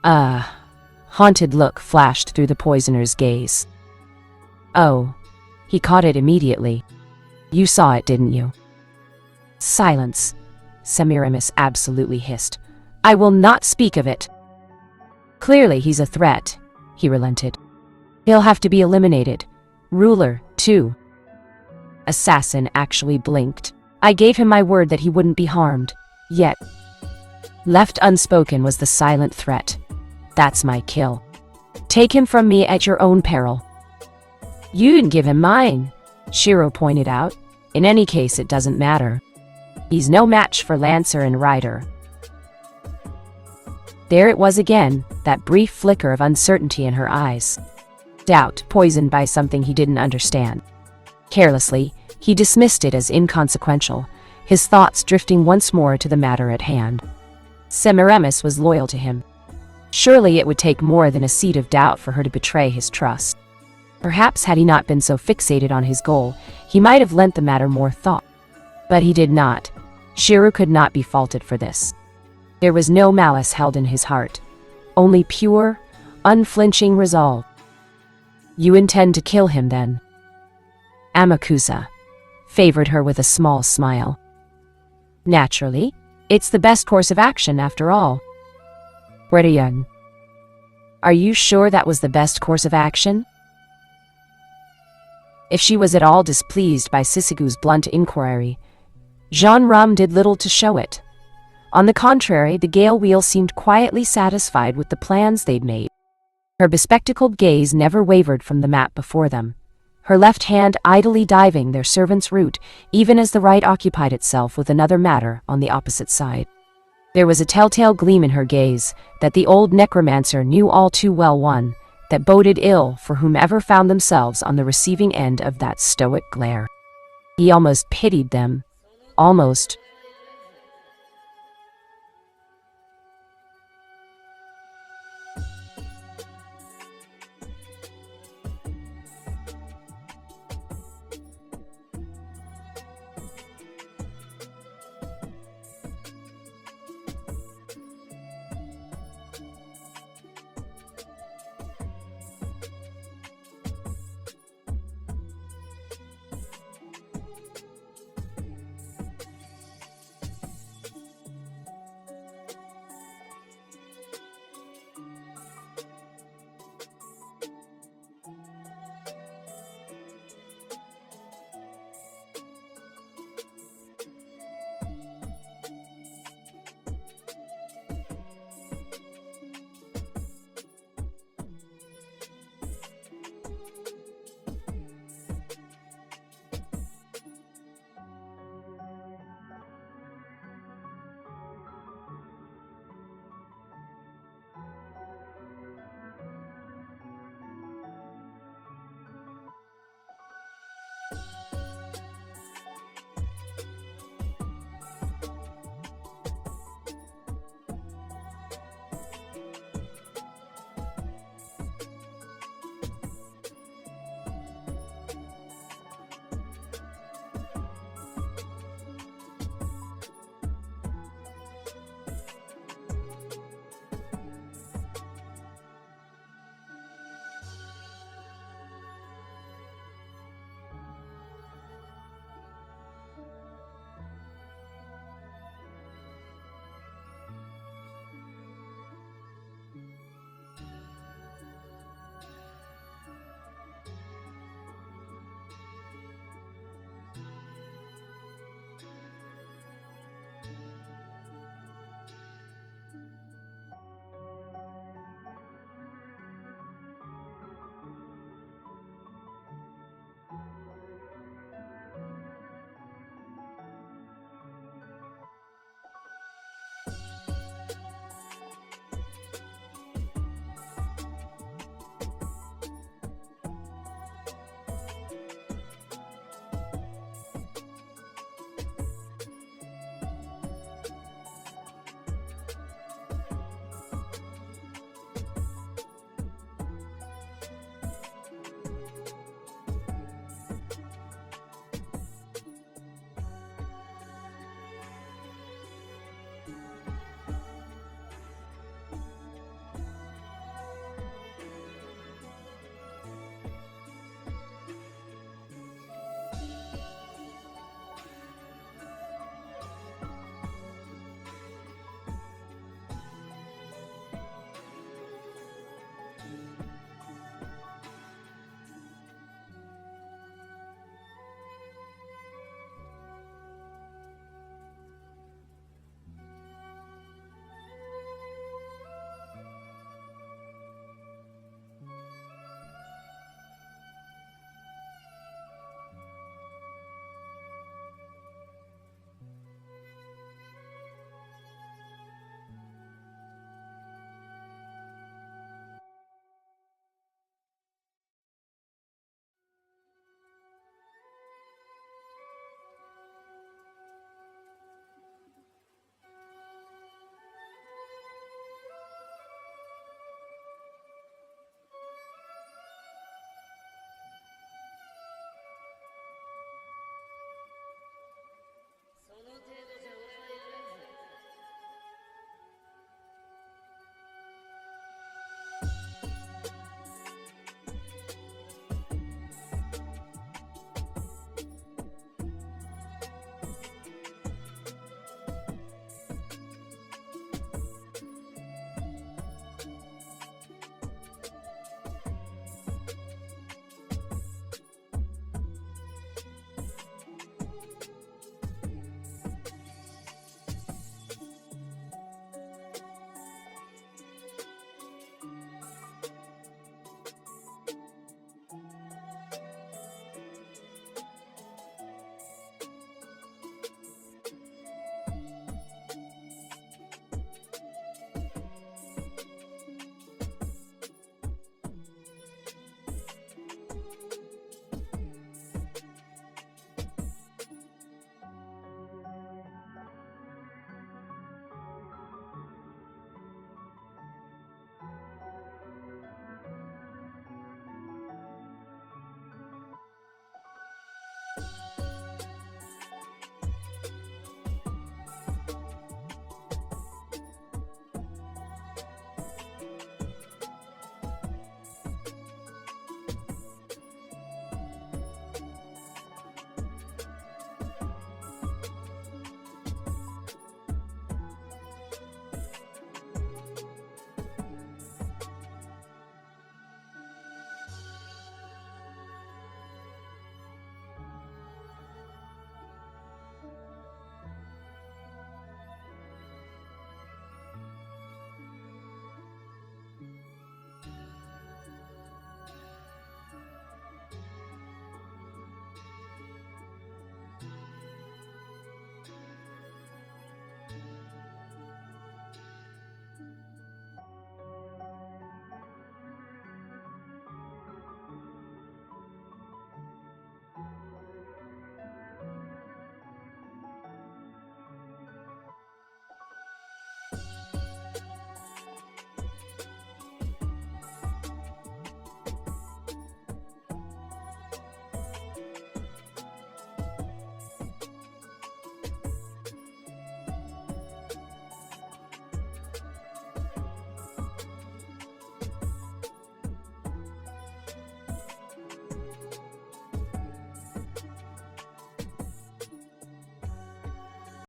Haunted look flashed through the poisoner's gaze. Oh, he caught it immediately. You saw it, didn't you? Silence, Semiramis absolutely hissed. I will not speak of it. Clearly he's a threat, he relented. He'll have to be eliminated. Ruler, too. Assassin actually blinked. I gave him my word that he wouldn't be harmed. Yet, left unspoken was the silent threat. That's my kill. Take him from me at your own peril. You didn't give him mine, Shiro pointed out. In any case, it doesn't matter. He's no match for Lancer and Rider. There it was again, that brief flicker of uncertainty in her eyes. Doubt poisoned by something he didn't understand. Carelessly, he dismissed it as inconsequential, his thoughts drifting once more to the matter at hand. Semiramis was loyal to him. Surely it would take more than a seed of doubt for her to betray his trust. Perhaps had he not been so fixated on his goal, he might have lent the matter more thought. But he did not. Shiro could not be faulted for this. There was no malice held in his heart, only pure, unflinching resolve. You intend to kill him, then? Amakusa favored her with a small smile. Naturally, it's the best course of action after all. Young. Are you sure that was the best course of action? If she was at all displeased by Sisigu's blunt inquiry, Jean Rum did little to show it. On the contrary, the Gale Wheel seemed quietly satisfied with the plans they'd made. Her bespectacled gaze never wavered from the map before them, her left hand idly diving their servant's route, even as the right occupied itself with another matter on the opposite side. There was a telltale gleam in her gaze that the old necromancer knew all too well, one that boded ill for whomever found themselves on the receiving end of that stoic glare. He almost pitied them, almost